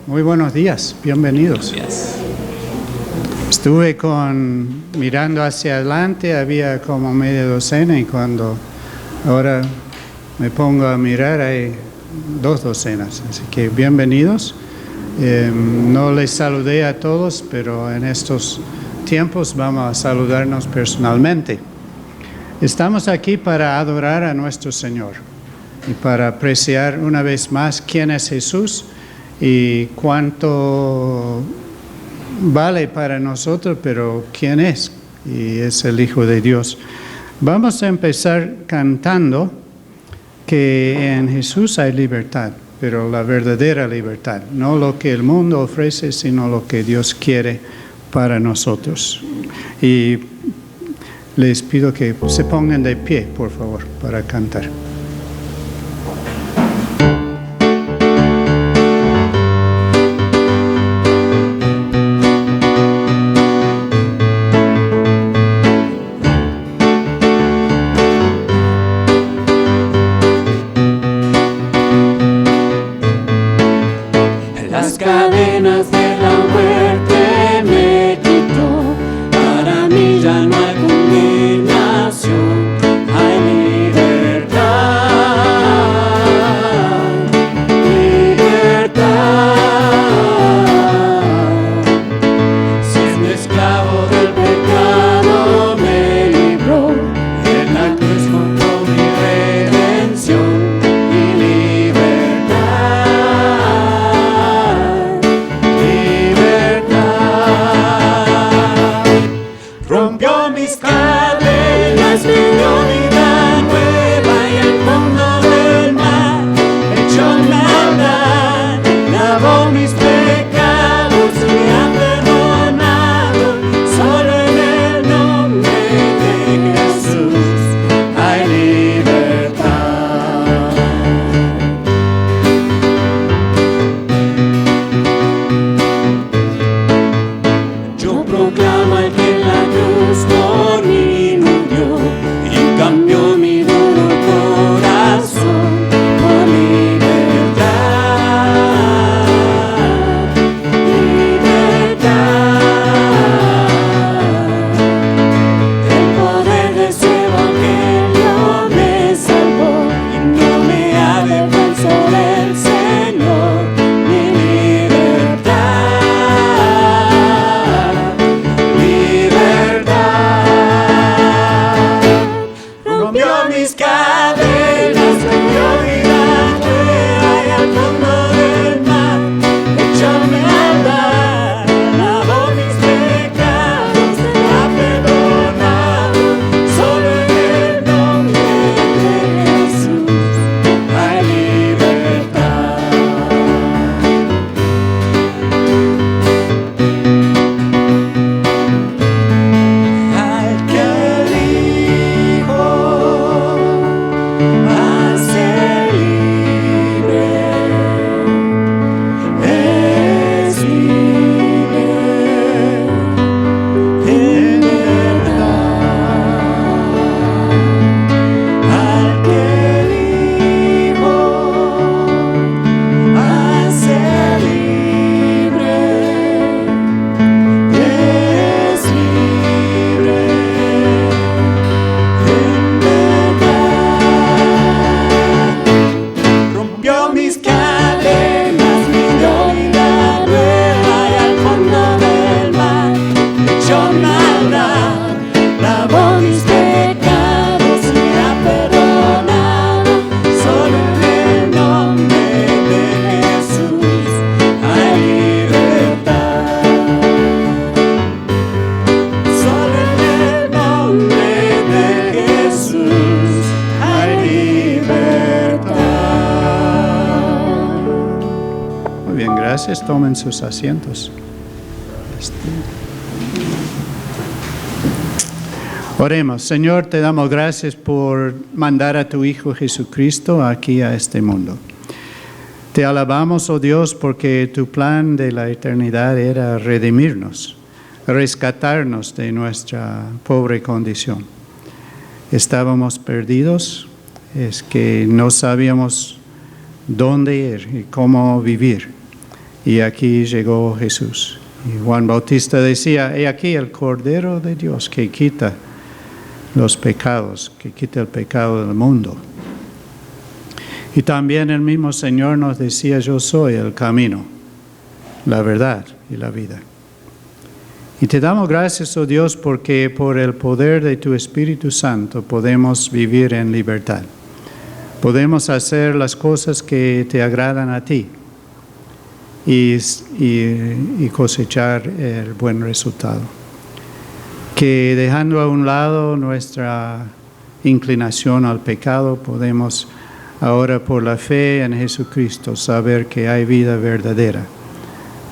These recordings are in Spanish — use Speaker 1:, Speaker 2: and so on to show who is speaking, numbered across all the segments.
Speaker 1: Muy buenos días, bienvenidos. Estuve mirando hacia adelante, había como media docena y cuando ahora me pongo a mirar hay 2 docenas, así que bienvenidos. No les saludé a todos, pero en estos tiempos vamos a saludarnos personalmente. Estamos aquí para adorar a nuestro Señor y para apreciar una vez más quién es Jesús y cuánto vale para nosotros, pero quién es, y es el Hijo de Dios. Vamos a empezar cantando que en Jesús hay libertad, pero la verdadera libertad, no lo que el mundo ofrece, sino lo que Dios quiere para nosotros. Y les pido que se pongan de pie, por favor, para cantar. Tomen sus asientos. Oremos. Señor, te damos gracias por mandar a tu Hijo Jesucristo aquí a este mundo. Te alabamos, oh Dios, porque tu plan de la eternidad era redimirnos, rescatarnos de nuestra pobre condición. Estábamos perdidos, es que no sabíamos dónde ir y cómo vivir. Y aquí llegó Jesús. Y Juan Bautista decía, he aquí el Cordero de Dios que quita los pecados, que quita el pecado del mundo. Y también el mismo Señor nos decía, yo soy el camino, la verdad y la vida. Y te damos gracias, oh Dios, porque por el poder de tu Espíritu Santo podemos vivir en libertad. Podemos hacer las cosas que te agradan a ti y cosechar el buen resultado. Que dejando a un lado nuestra inclinación al pecado, podemos ahora por la fe en Jesucristo saber que hay vida verdadera.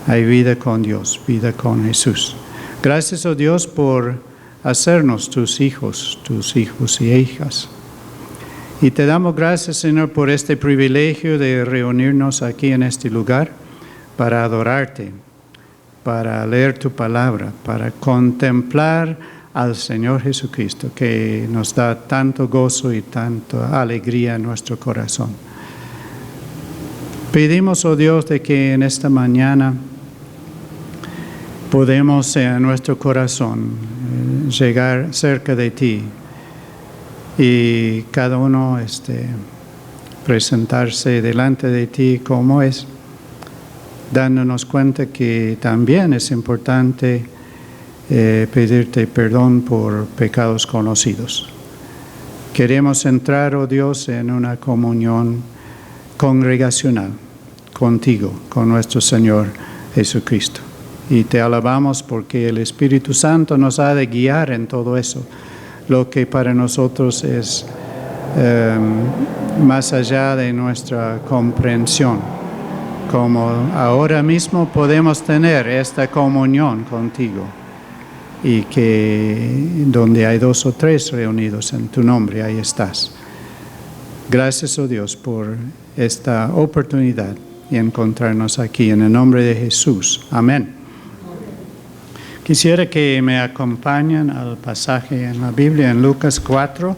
Speaker 1: Hay vida con Dios, vida con Jesús. Gracias, oh Dios, por hacernos tus hijos y hijas. Y te damos gracias, Señor, por este privilegio de reunirnos aquí en este lugar para adorarte, para leer tu palabra, para contemplar al Señor Jesucristo, que nos da tanto gozo y tanta alegría en nuestro corazón. Pedimos, oh Dios, de que en esta mañana podemos en nuestro corazón llegar cerca de ti y cada uno presentarse delante de ti como es, dándonos cuenta que también es importante pedirte perdón por pecados conocidos. Queremos entrar, oh Dios, en una comunión congregacional contigo, con nuestro Señor Jesucristo. Y te alabamos porque el Espíritu Santo nos ha de guiar en todo eso, lo que para nosotros es más allá de nuestra comprensión. Como ahora mismo podemos tener esta comunión contigo y que donde hay 2 o 3 reunidos en tu nombre, ahí estás. Gracias, oh Dios, por esta oportunidad y encontrarnos aquí en el nombre de Jesús. Amén. Quisiera que me acompañen al pasaje en la Biblia, en Lucas 4,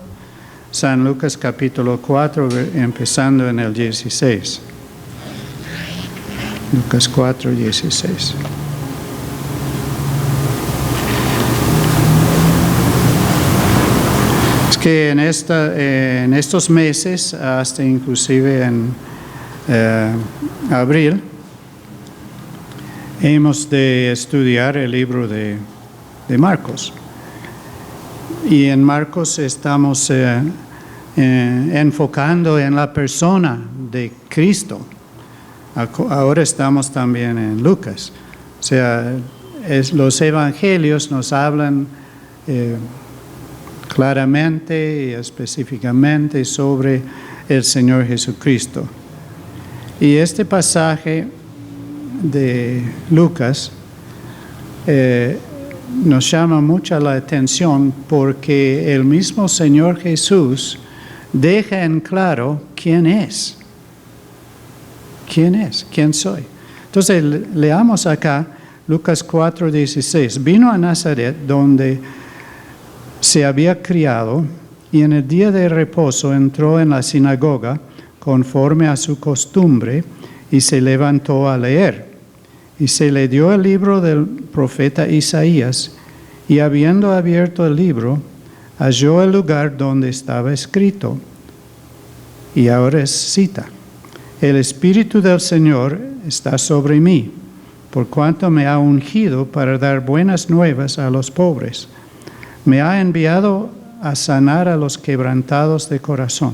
Speaker 1: San Lucas capítulo 4, empezando en el 16. Lucas 4, 16. Es que en estos meses, hasta inclusive en abril, hemos de estudiar el libro de Marcos. Y en Marcos estamos enfocando en la persona de Cristo. Ahora estamos también en Lucas. O sea, los evangelios nos hablan claramente y específicamente sobre el Señor Jesucristo. Y este pasaje de Lucas nos llama mucho la atención porque el mismo Señor Jesús deja en claro quién es. ¿Quién es? ¿Quién soy? Entonces, leamos acá Lucas 4:16. Vino a Nazaret, donde se había criado, y en el día de reposo entró en la sinagoga, conforme a su costumbre, y se levantó a leer. Y se le dio el libro del profeta Isaías, y habiendo abierto el libro, halló el lugar donde estaba escrito. Y ahora es cita. El Espíritu del Señor está sobre mí, por cuanto me ha ungido para dar buenas nuevas a los pobres. Me ha enviado a sanar a los quebrantados de corazón,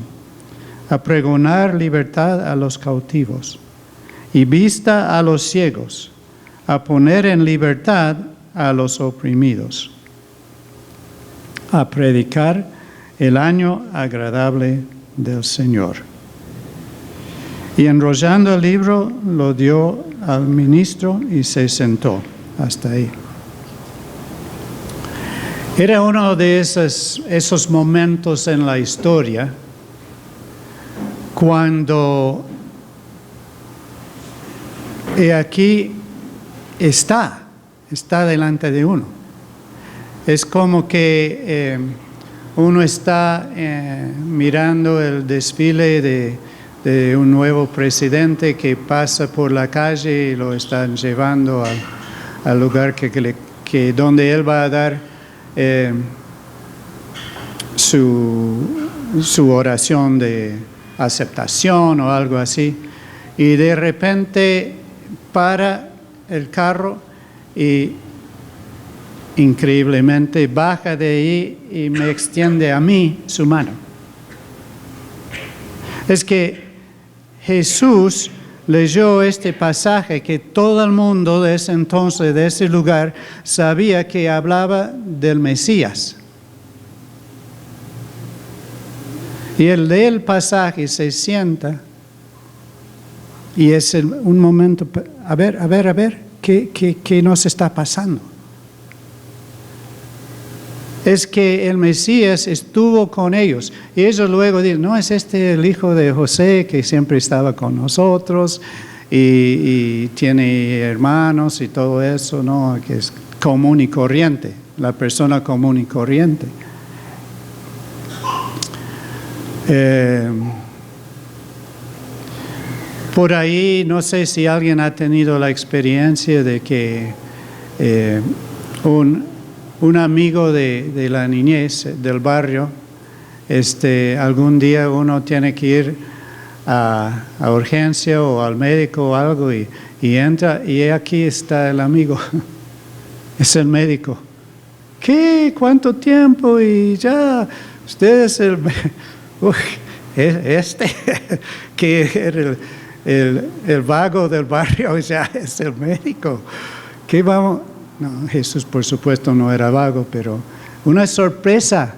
Speaker 1: a pregonar libertad a los cautivos y vista a los ciegos, a poner en libertad a los oprimidos, a predicar el año agradable del Señor. Y enrollando el libro, lo dio al ministro y se sentó. Hasta ahí. Era uno de esos momentos en la historia cuando aquí está delante de uno. Es como que uno está mirando el desfile de un nuevo presidente que pasa por la calle y lo están llevando al lugar donde él va a dar su oración de aceptación o algo así. Y de repente para el carro y increíblemente baja de ahí y me extiende a mí su mano. Es que Jesús leyó este pasaje que todo el mundo de ese entonces, de ese lugar, sabía que hablaba del Mesías. Y él lee el pasaje, se sienta y es un momento, a ver, ¿qué nos está pasando? Es que el Mesías estuvo con ellos. Y ellos luego dicen, no, es el hijo de José que siempre estaba con nosotros y tiene hermanos y todo eso, ¿no? Que es común y corriente, la persona común y corriente. Por ahí, no sé si alguien ha tenido la experiencia de que un amigo de la niñez del barrio, algún día uno tiene que ir a urgencia o al médico o algo y entra y aquí está el amigo, es el médico. ¿Qué? ¿Cuánto tiempo? Y ya, usted es que era el vago del barrio, ya es el médico. ¿Qué vamos? No, Jesús por supuesto no era vago, pero una sorpresa.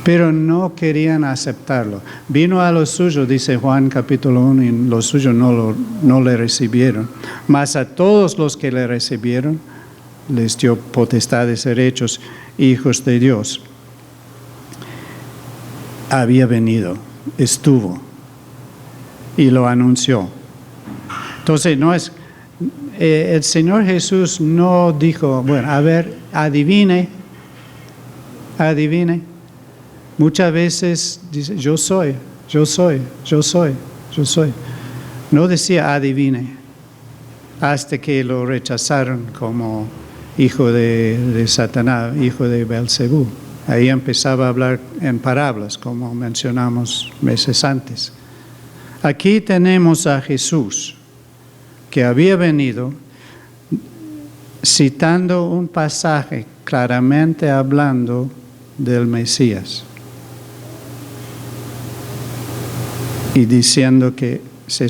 Speaker 1: Pero no querían aceptarlo. Vino a los suyos, dice Juan capítulo 1, y los suyos no le recibieron. Mas a todos los que le recibieron, les dio potestad de ser hechos hijos de Dios. Había venido, estuvo y lo anunció. Entonces el Señor Jesús no dijo, bueno, a ver, adivine. Muchas veces dice, yo soy. No decía adivine, hasta que lo rechazaron como hijo de Satanás, hijo de Beelzebú. Ahí empezaba a hablar en parábolas, como mencionamos meses antes. Aquí tenemos a Jesús, que había venido citando un pasaje claramente hablando del Mesías y diciendo que se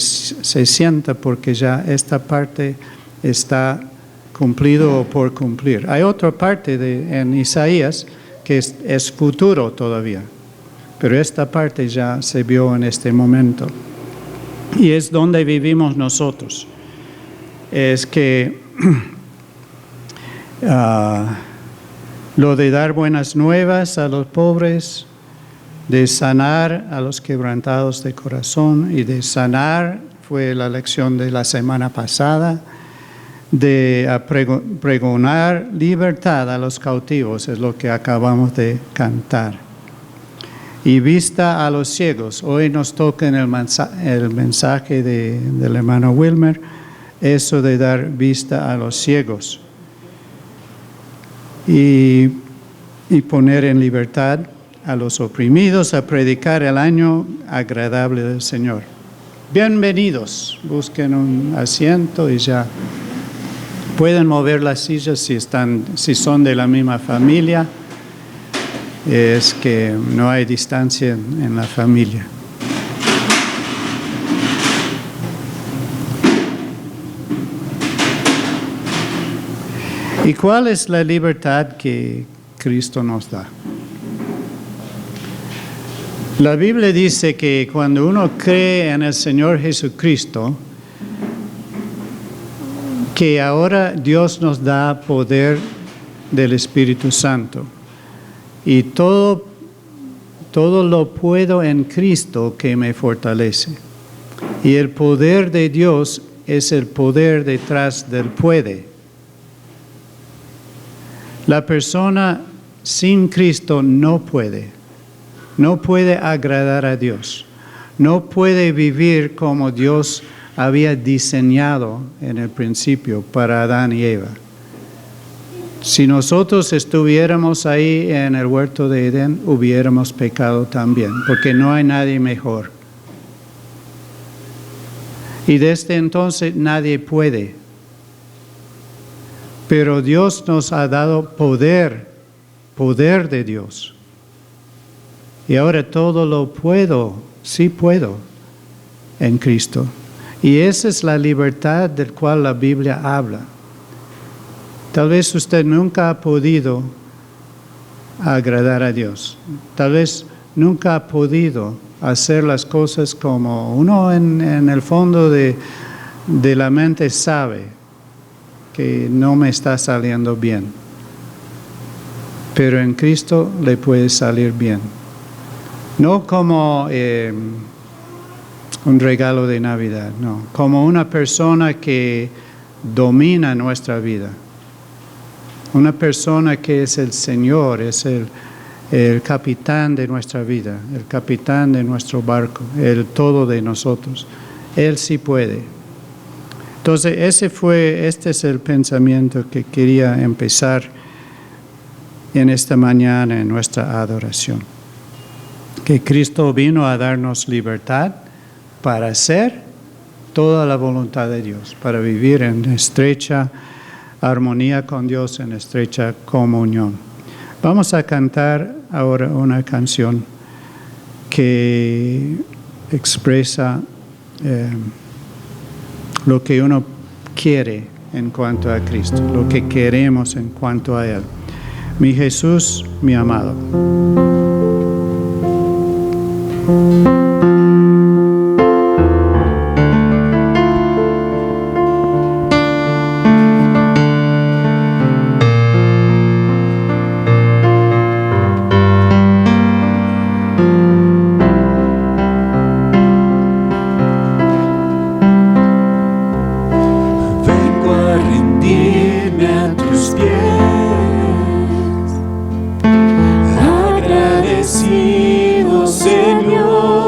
Speaker 1: sienta porque ya esta parte está cumplido o por cumplir. Hay otra parte en Isaías que es futuro todavía, pero esta parte ya se vio en este momento y es donde vivimos nosotros. Es que lo de dar buenas nuevas a los pobres, de sanar a los quebrantados de corazón, y de sanar fue la lección de la semana pasada, de pregonar libertad a los cautivos, es lo que acabamos de cantar. Y vista a los ciegos, hoy nos toca en el mensaje del hermano Wilmer, eso de dar vista a los ciegos. Y poner en libertad a los oprimidos, a predicar el año agradable del Señor. Bienvenidos, busquen un asiento y ya pueden mover las sillas si son de la misma familia. Es que no hay distancia en la familia. ¿Y cuál es la libertad que Cristo nos da? La Biblia dice que cuando uno cree en el Señor Jesucristo, que ahora Dios nos da poder del Espíritu Santo. Y todo lo puedo en Cristo que me fortalece. Y el poder de Dios es el poder detrás del puede. La persona sin Cristo no puede. no puede agradar a Dios, no puede vivir como Dios había diseñado en el principio para Adán y Eva. Si nosotros estuviéramos ahí en el huerto de Edén, hubiéramos pecado también, porque no hay nadie mejor. Y desde entonces nadie puede. Pero Dios nos ha dado poder de Dios. Y ahora todo lo puedo, sí puedo, en Cristo. Y esa es la libertad del cual la Biblia habla. Tal vez usted nunca ha podido agradar a Dios. Tal vez nunca ha podido hacer las cosas como uno en el fondo de la mente sabe que no me está saliendo bien. Pero en Cristo le puede salir bien. No como un regalo de Navidad, no. Como una persona que domina nuestra vida. Una persona que es el Señor, es el capitán de nuestra vida, el capitán de nuestro barco, el todo de nosotros. Él sí puede. Entonces, este es el pensamiento que quería empezar en esta mañana en nuestra adoración. Que Cristo vino a darnos libertad para hacer toda la voluntad de Dios, para vivir en estrecha armonía con Dios, en estrecha comunión. Vamos a cantar ahora una canción que expresa lo que uno quiere en cuanto a Cristo, lo que queremos en cuanto a Él. Mi Jesús, mi amado.
Speaker 2: Señor.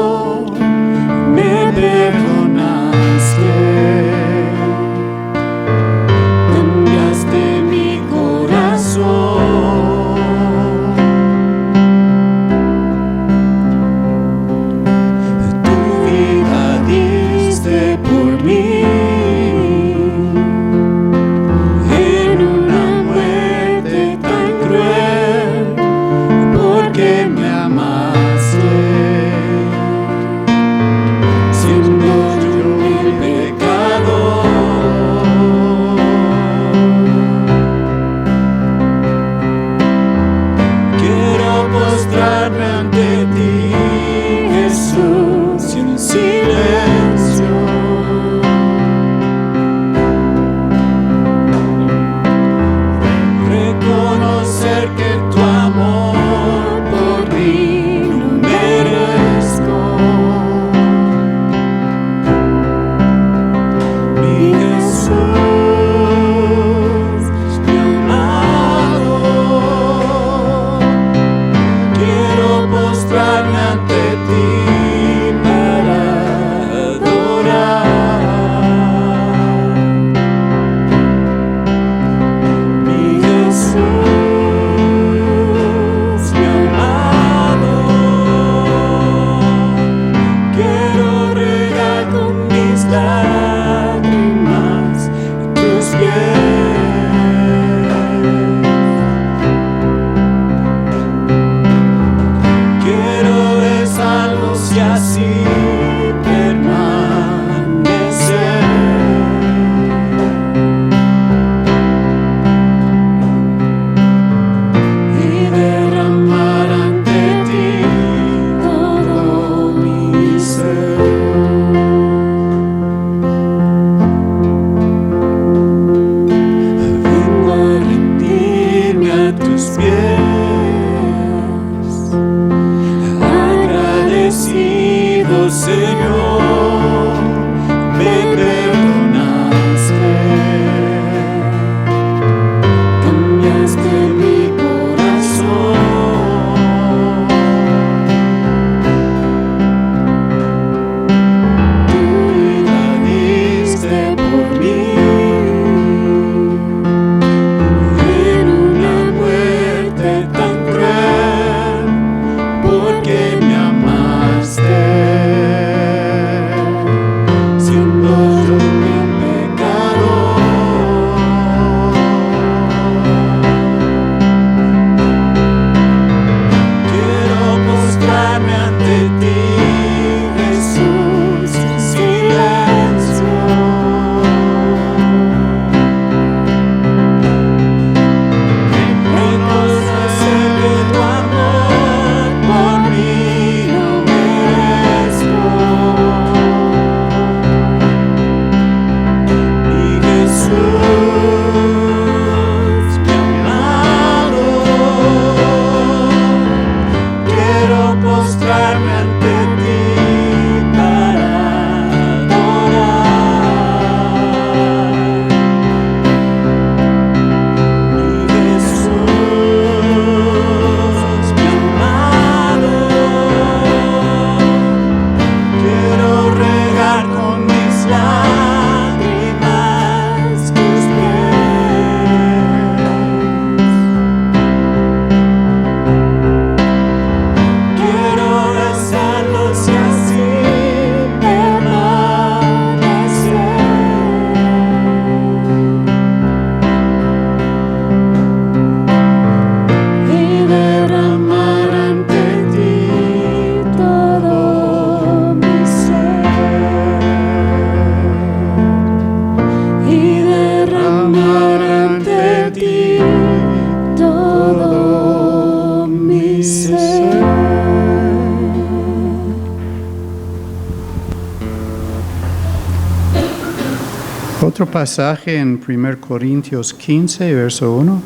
Speaker 1: Otro pasaje en 1 Corintios 15, verso 1.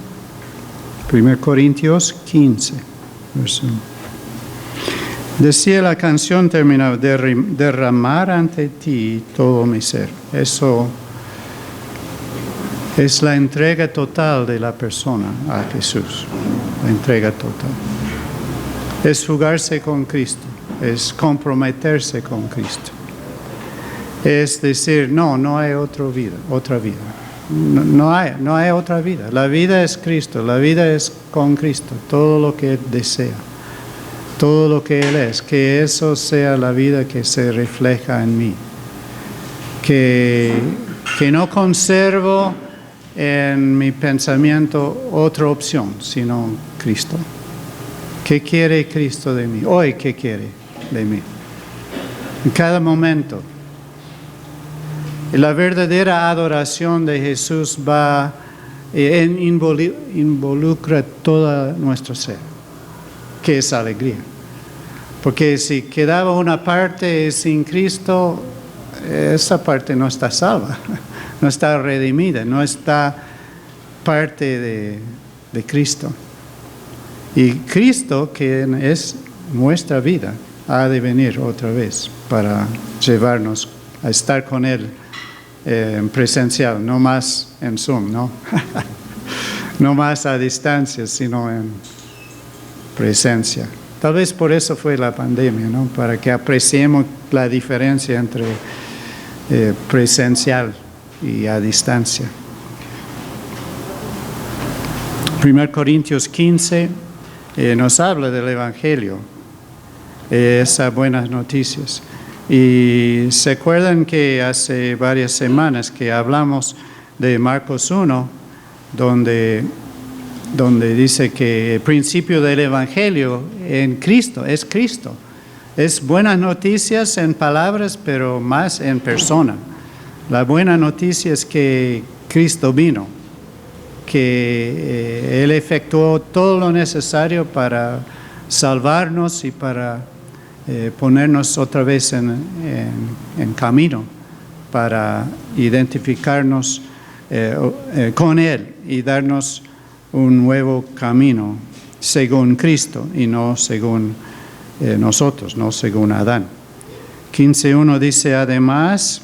Speaker 1: 1 Corintios 15, verso 1. Decía la canción terminada, derramar ante ti todo mi ser. Eso es la entrega total de la persona a Jesús. La entrega total. Es fugarse con Cristo. Es comprometerse con Cristo. Es decir, no hay otra vida. No hay otra vida. La vida es Cristo, la vida es con Cristo, todo lo que Él desea, todo lo que Él es, que eso sea la vida que se refleja en mí. Que no conservo en mi pensamiento otra opción, sino Cristo. ¿Qué quiere Cristo de mí? Hoy, ¿qué quiere de mí? En cada momento. La verdadera adoración de Jesús involucra toda nuestro ser, que es alegría. Porque si quedaba una parte sin Cristo, esa parte no está salva, no está redimida, no está parte de Cristo. Y Cristo, que es nuestra vida, ha de venir otra vez para llevarnos a estar con Él. Presencial, no más en Zoom, ¿no? No más a distancia, sino en presencia. Tal vez por eso fue la pandemia, ¿no? Para que apreciemos la diferencia entre presencial y a distancia. 1 Corintios 15 nos habla del Evangelio, esas buenas noticias. Y se acuerdan que hace varias semanas que hablamos de Marcos 1, donde dice que el principio del Evangelio en Cristo es Cristo. Es buenas noticias en palabras, pero más en persona. La buena noticia es que Cristo vino, que Él efectuó todo lo necesario para salvarnos y para ponernos otra vez en camino para identificarnos con Él y darnos un nuevo camino según Cristo y no según nosotros, no según Adán. 15:1 dice, además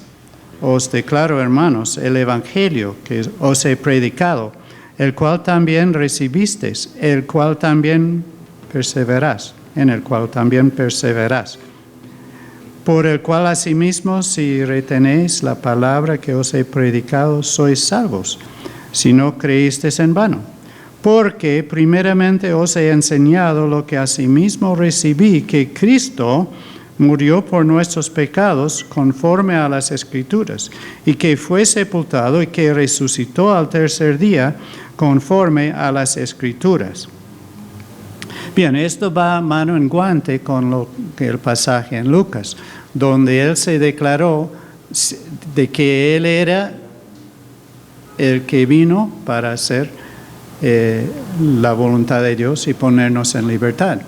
Speaker 1: os declaro, hermanos, el Evangelio que os he predicado, el cual también recibisteis, el cual también perseverás. En el cual también perseverás, por el cual asimismo, si retenéis la palabra que os he predicado, sois salvos, si no creísteis en vano. Porque primeramente os he enseñado lo que asimismo recibí, que Cristo murió por nuestros pecados conforme a las Escrituras, y que fue sepultado y que resucitó al tercer día conforme a las Escrituras. Bien, esto va mano en guante con el pasaje en Lucas, donde Él se declaró de que Él era el que vino para hacer la voluntad de Dios y ponernos en libertad.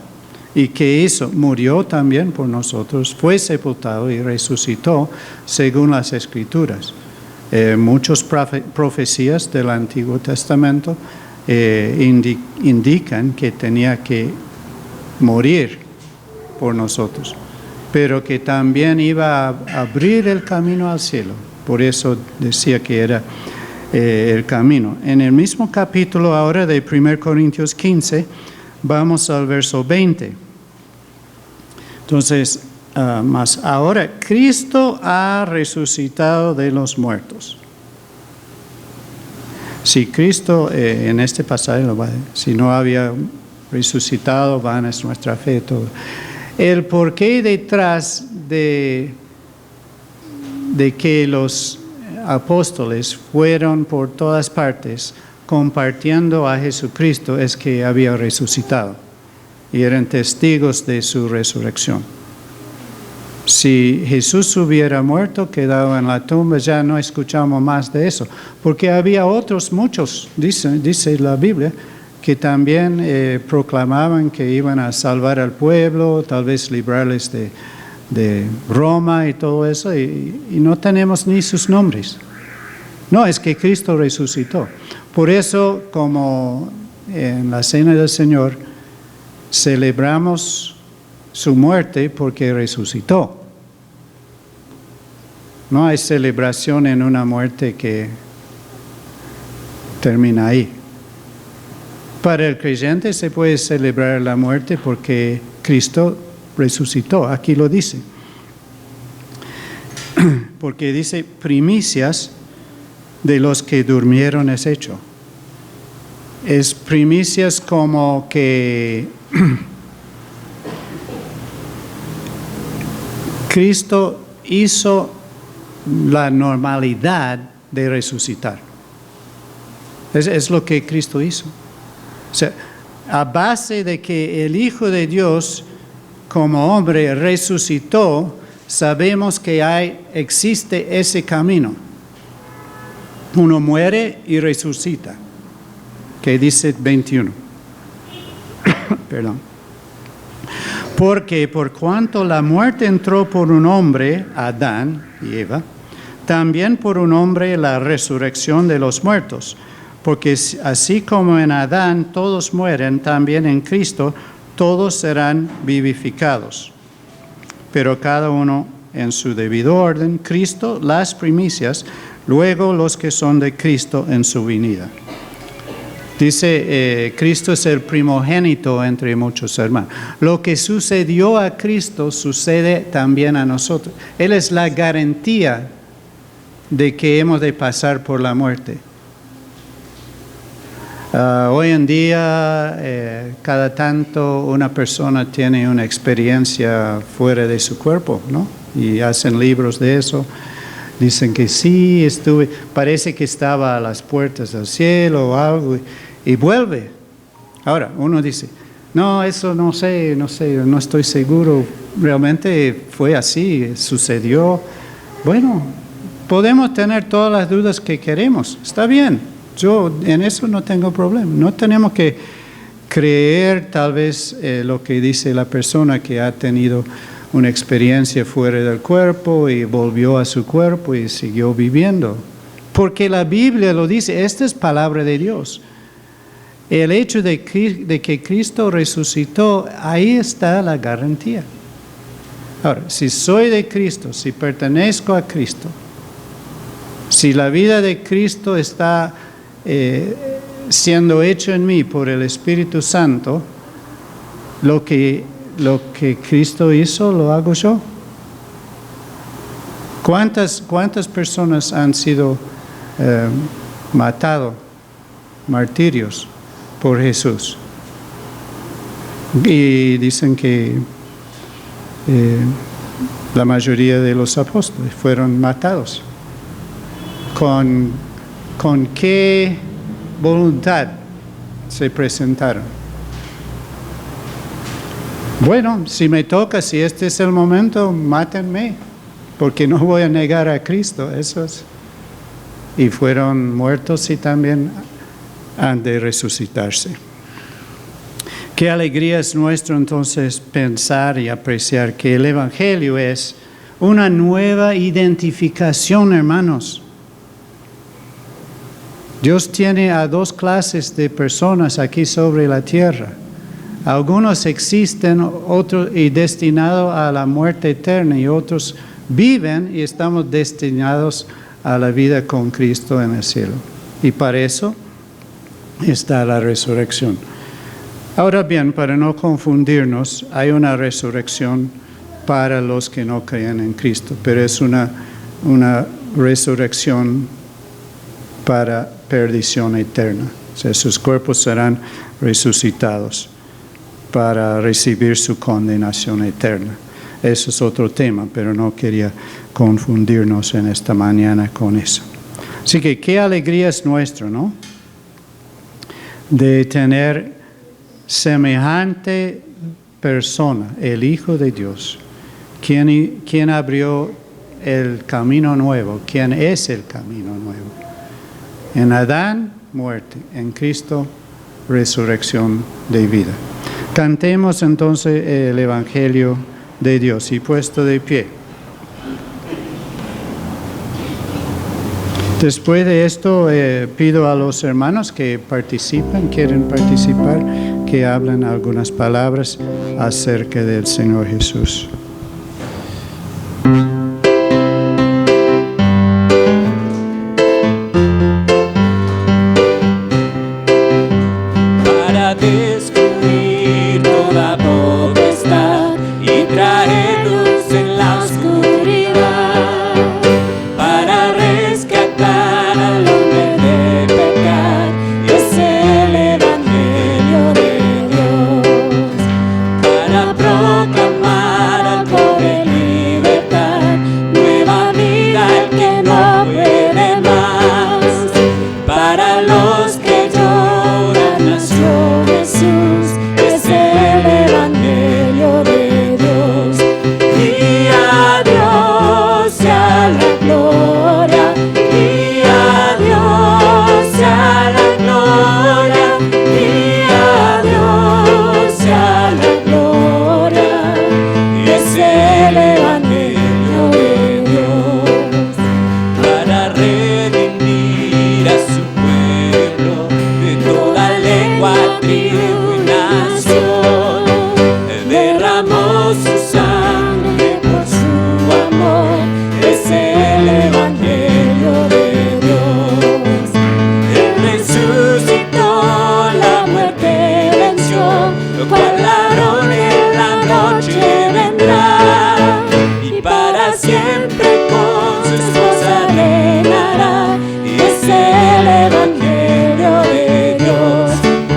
Speaker 1: Y que hizo, murió también por nosotros, fue sepultado y resucitó según las Escrituras. Muchas profecías del Antiguo Testamento indican que tenía que morir por nosotros, pero que también iba a abrir el camino al cielo. Por eso decía que era el camino. En el mismo capítulo ahora de 1 Corintios 15, vamos al verso 20. Entonces, mas ahora Cristo ha resucitado de los muertos. Si Cristo en este pasaje, si no había resucitado, vana es nuestra fe, todo. El porqué detrás de que los apóstoles fueron por todas partes compartiendo a Jesucristo es que había resucitado y eran testigos de su resurrección. Si Jesús hubiera muerto, quedado en la tumba, ya no escuchamos más de eso, porque había otros muchos, dice la Biblia, que también proclamaban que iban a salvar al pueblo, tal vez librarles de Roma y todo eso, y no tenemos ni sus nombres. No, es que Cristo resucitó. Por eso, como en la Cena del Señor, celebramos su muerte porque resucitó. No hay celebración en una muerte que termina ahí. Para el creyente se puede celebrar la muerte porque Cristo resucitó. Aquí lo dice. Porque dice primicias de los que durmieron es hecho. Es primicias como que Cristo hizo la normalidad de resucitar. Es lo que Cristo hizo. O sea, a base de que el Hijo de Dios, como hombre, resucitó, sabemos que existe ese camino. Uno muere y resucita. Que dice 21. Perdón. Porque por cuanto la muerte entró por un hombre, Adán y Eva, también por un hombre la resurrección de los muertos. Porque así como en Adán todos mueren, también en Cristo todos serán vivificados. Pero cada uno en su debido orden, Cristo las primicias, luego los que son de Cristo en su venida. Dice, Cristo es el primogénito entre muchos hermanos. Lo que sucedió a Cristo sucede también a nosotros. Él es la garantía de que hemos de pasar por la muerte. Hoy en día, cada tanto una persona tiene una experiencia fuera de su cuerpo, ¿no? Y hacen libros de eso. Dicen que sí, parece que estaba a las puertas del cielo o algo, y vuelve. Ahora, uno dice, no, eso no sé, no estoy seguro. Realmente fue así, sucedió. Bueno, podemos tener todas las dudas que queremos, está bien. Yo en eso no tengo problema. No tenemos que creer tal vez lo que dice la persona que ha tenido una experiencia fuera del cuerpo y volvió a su cuerpo y siguió viviendo. Porque la Biblia lo dice, esta es palabra de Dios. El hecho de que Cristo resucitó, ahí está la garantía. Ahora, si soy de Cristo, si pertenezco a Cristo, si la vida de Cristo está siendo hecho en mí por el Espíritu Santo, lo que Cristo hizo, lo hago yo. ¿Cuántas personas han sido martirios por Jesús? Y dicen que la mayoría de los apóstoles fueron matados. ¿Con qué voluntad se presentaron? Bueno, si me toca, si este es el momento, mátenme, porque no voy a negar a Cristo. Eso es. Y fueron muertos y también han de resucitarse. Qué alegría es nuestro entonces pensar y apreciar que el Evangelio es una nueva identificación, hermanos. Dios tiene a dos clases de personas aquí sobre la tierra. Algunos existen, otros y destinados a la muerte eterna, y otros viven y estamos destinados a la vida con Cristo en el cielo. Y para eso está la resurrección. Ahora bien, para no confundirnos, hay una resurrección para los que no creen en Cristo, pero es una resurrección para perdición eterna. O sea, sus cuerpos serán resucitados para recibir su condenación eterna. Eso es otro tema, pero no quería confundirnos en esta mañana con eso. Así que qué alegría es nuestra, ¿no? De tener semejante persona, el Hijo de Dios, quien abrió el camino nuevo, quien es el camino nuevo. En Adán, muerte. En Cristo, resurrección de vida. Cantemos entonces el Evangelio de Dios y puesto de pie. Después de esto, pido a los hermanos que quieren participar, que hablen algunas palabras acerca del Señor Jesús.
Speaker 2: Para destruir toda potestad y traer luz en la oscuridad, para rescatar al hombre de pecar, y es el Evangelio de Dios, para proclamar al pobre libertad, nueva vida al que no puede más, para los que lloran nació Jesús, es el Evangelio de Dios. Y a Dios sea la gloria, y a Dios sea la gloria, y a Dios sea la gloria, y es el Evangelio de Dios, para redimir a su pueblo de toda lengua, tribu y nación. Derramó su sangre por su amor, es el Evangelio de Dios. Él resucitó, la muerte venció, cual ladrón en la noche vendrá, y para siempre con su esposa reinará, y es el Evangelio de Dios.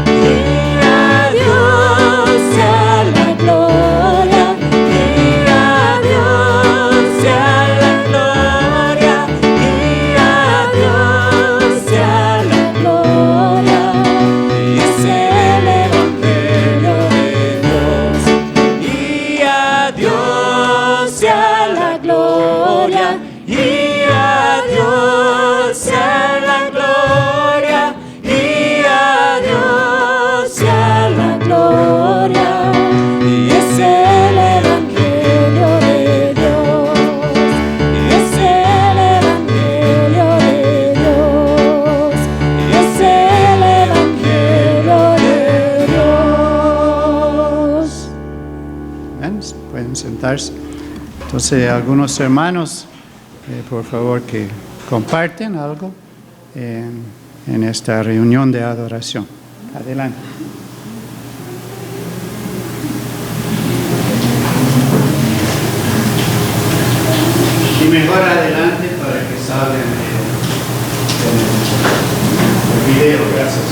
Speaker 2: Y a Dios sea la gloria, y a Dios sea la gloria, y a Dios sea la gloria, y es el Evangelio de Dios. Y a Dios sea la gloria, y a Dios sea la gloria, y a Dios sea la gloria, y es el Evangelio de Dios, y es el Evangelio de Dios, y es el Evangelio de Dios.
Speaker 1: Bien, pueden sentarse. Entonces, algunos hermanos, por favor, que comparten algo en esta reunión de adoración. Adelante. Y mejor adelante para que salgan el video. Gracias.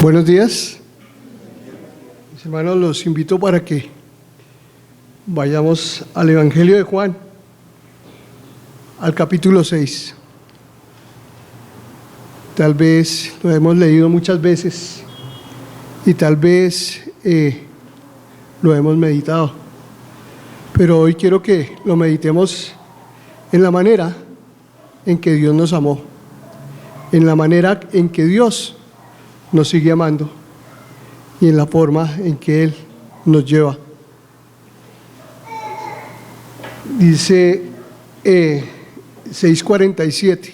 Speaker 3: Buenos días. Mis hermanos, los invito para que vayamos al Evangelio de Juan, al capítulo 6. Tal vez lo hemos leído muchas veces y tal vez lo hemos meditado, pero hoy quiero que lo meditemos en la manera en que Dios nos amó, en la manera en que Dios nos sigue amando y en la forma en que Él nos lleva. Dice 6:47: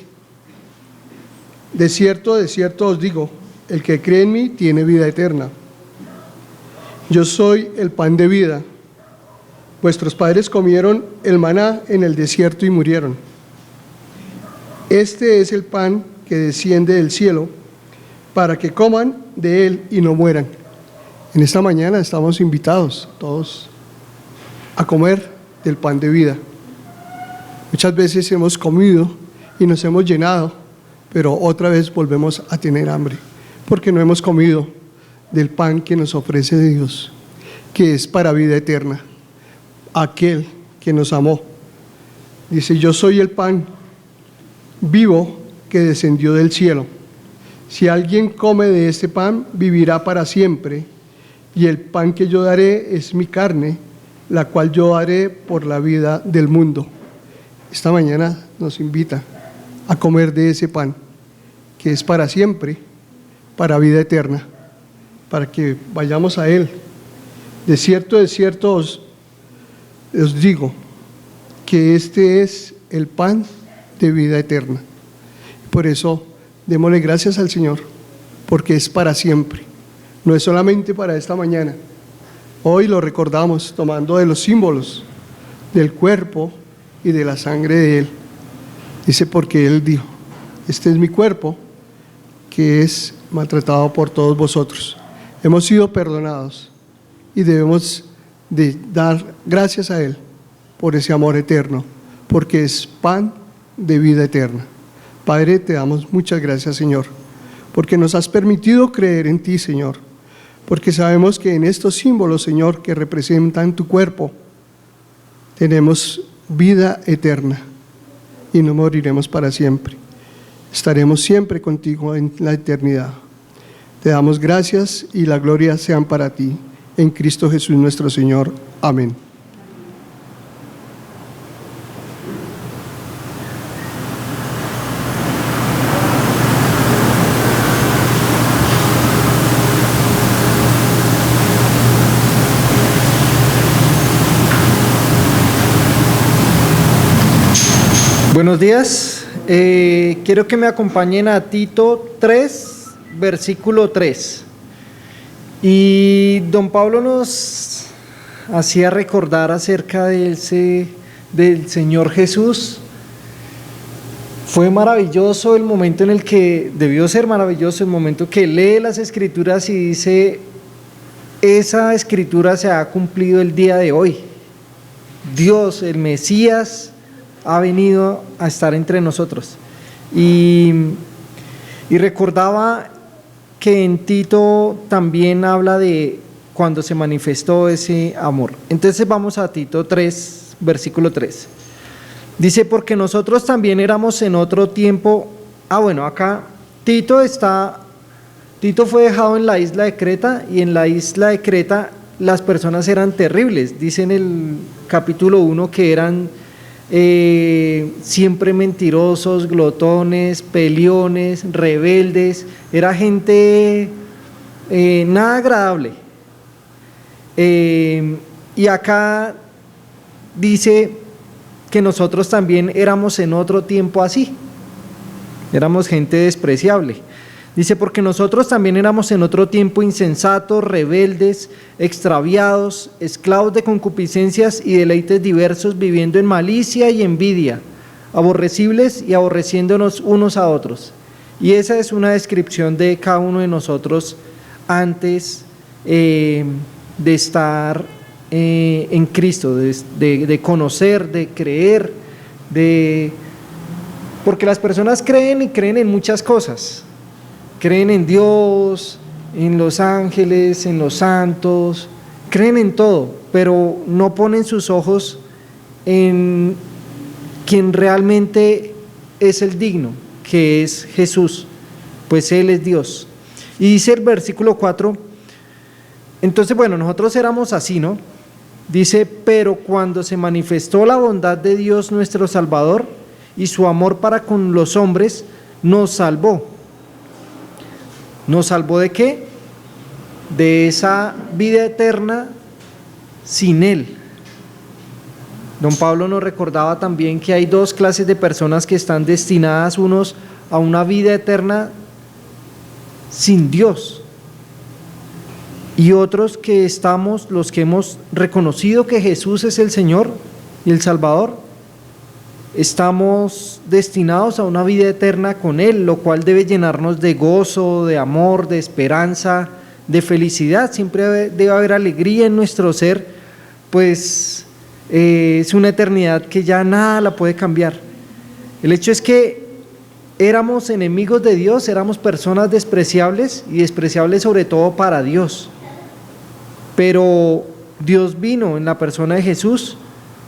Speaker 3: de cierto os digo, el que cree en mí tiene vida eterna. Yo soy el pan de vida. Vuestros padres comieron el maná en el desierto y murieron. Este es el pan que desciende del cielo, para que coman de él y no mueran. En esta mañana estamos invitados todos a comer del pan de vida. Muchas veces hemos comido y nos hemos llenado, pero otra vez volvemos a tener hambre, porque no hemos comido del pan que nos ofrece Dios, que es para vida eterna, aquel que nos amó. Dice: yo soy el pan vivo que descendió del cielo. Si alguien come de este pan, vivirá para siempre, y el pan que yo daré es mi carne, la cual yo haré por la vida del mundo. Esta mañana nos invita a comer de ese pan, que es para siempre, para vida eterna, para que vayamos a Él. De cierto os digo que este es el pan de vida eterna. Por eso, démosle gracias al Señor, porque es para siempre, no es solamente para esta mañana. Hoy lo recordamos tomando de los símbolos del cuerpo y de la sangre de Él. Dice, porque Él dijo, este es mi cuerpo, que es maltratado por todos vosotros. Hemos sido perdonados y debemos de dar gracias a Él por ese amor eterno, porque es pan de vida eterna. Padre, te damos muchas gracias, Señor, porque nos has permitido creer en ti, Señor, porque sabemos que en estos símbolos, Señor, que representan tu cuerpo, tenemos vida eterna y no moriremos para siempre. Estaremos siempre contigo en la eternidad. Te damos gracias y la gloria sean para ti, en Cristo Jesús nuestro Señor. Amén.
Speaker 4: Buenos días, quiero que me acompañen a Tito 3, versículo 3. Y don Pablo nos hacía recordar acerca del Señor Jesús. Fue maravilloso el momento en el que, debió ser maravilloso el momento que lee las Escrituras y dice, esa Escritura se ha cumplido el día de hoy. Dios, el Mesías, ha venido a estar entre nosotros. Y recordaba que en Tito también habla de cuando se manifestó ese amor. Entonces vamos a Tito 3, versículo 3. Dice, porque nosotros también éramos en otro tiempo. Acá Tito fue dejado en la isla de Creta, y en la isla de Creta las personas eran terribles. Dice en el capítulo 1 que eran siempre mentirosos, glotones, peleones, rebeldes. Era gente nada agradable. Y acá dice que nosotros también éramos en otro tiempo así, éramos gente despreciable. Dice, porque nosotros también éramos en otro tiempo insensatos, rebeldes, extraviados, esclavos de concupiscencias y deleites diversos, viviendo en malicia y envidia, aborrecibles y aborreciéndonos unos a otros. Y esa es una descripción de cada uno de nosotros antes de estar en Cristo, de conocer, de creer, porque las personas creen y creen en muchas cosas. Creen en Dios, en los ángeles, en los santos, creen en todo, pero no ponen sus ojos en quien realmente es el digno, que es Jesús, pues Él es Dios. Y dice el versículo 4, entonces nosotros éramos así, ¿no? Dice, pero cuando se manifestó la bondad de Dios nuestro Salvador y su amor para con los hombres, nos salvó. ¿Nos salvó de qué? De esa vida eterna sin Él. Don Pablo nos recordaba también que hay dos clases de personas que están destinadas, unos a una vida eterna sin Dios, y otros que estamos, los que hemos reconocido que Jesús es el Señor y el Salvador, estamos destinados a una vida eterna con Él, lo cual debe llenarnos de gozo, de amor, de esperanza, de felicidad. Siempre debe haber alegría en nuestro ser, pues es una eternidad que ya nada la puede cambiar. El hecho es que éramos enemigos de Dios, éramos personas despreciables, y despreciables sobre todo para Dios. Pero Dios vino en la persona de Jesús,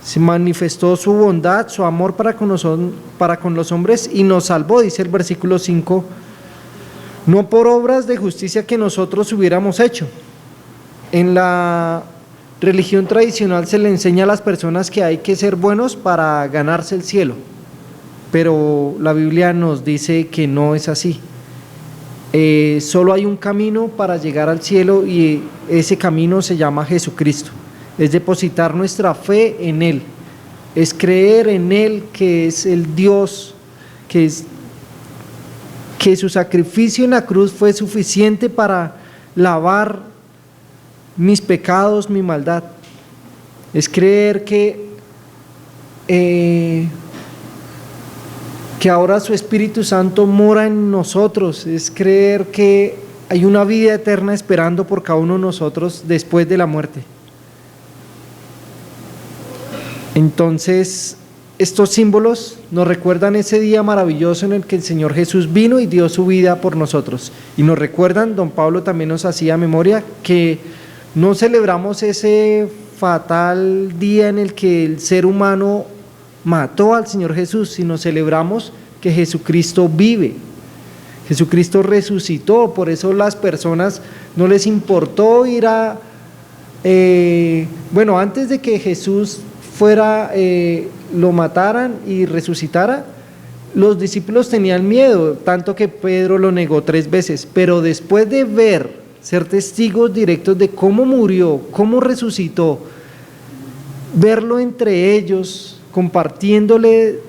Speaker 4: se manifestó su bondad, su amor para con los hombres y nos salvó, dice el versículo 5, no por obras de justicia que nosotros hubiéramos hecho. En la religión tradicional se le enseña a las personas que hay que ser buenos para ganarse el cielo, pero la Biblia nos dice que no es así. Solo hay un camino para llegar al cielo y ese camino se llama Jesucristo. Es depositar nuestra fe en Él, es creer en Él, que es el Dios, que su sacrificio en la cruz fue suficiente para lavar mis pecados, mi maldad. Es creer que ahora su Espíritu Santo mora en nosotros, es creer que hay una vida eterna esperando por cada uno de nosotros después de la muerte. Entonces, estos símbolos nos recuerdan ese día maravilloso en el que el Señor Jesús vino y dio su vida por nosotros. Y nos recuerdan, don Pablo también nos hacía memoria, que no celebramos ese fatal día en el que el ser humano mató al Señor Jesús, sino celebramos que Jesucristo vive, Jesucristo resucitó. Por eso las personas no les importó ir a, antes de que Jesús fuera, lo mataran y resucitara, los discípulos tenían miedo, tanto que Pedro lo negó 3 veces, pero después de ser testigos directos de cómo murió, cómo resucitó, verlo entre ellos, compartiéndole,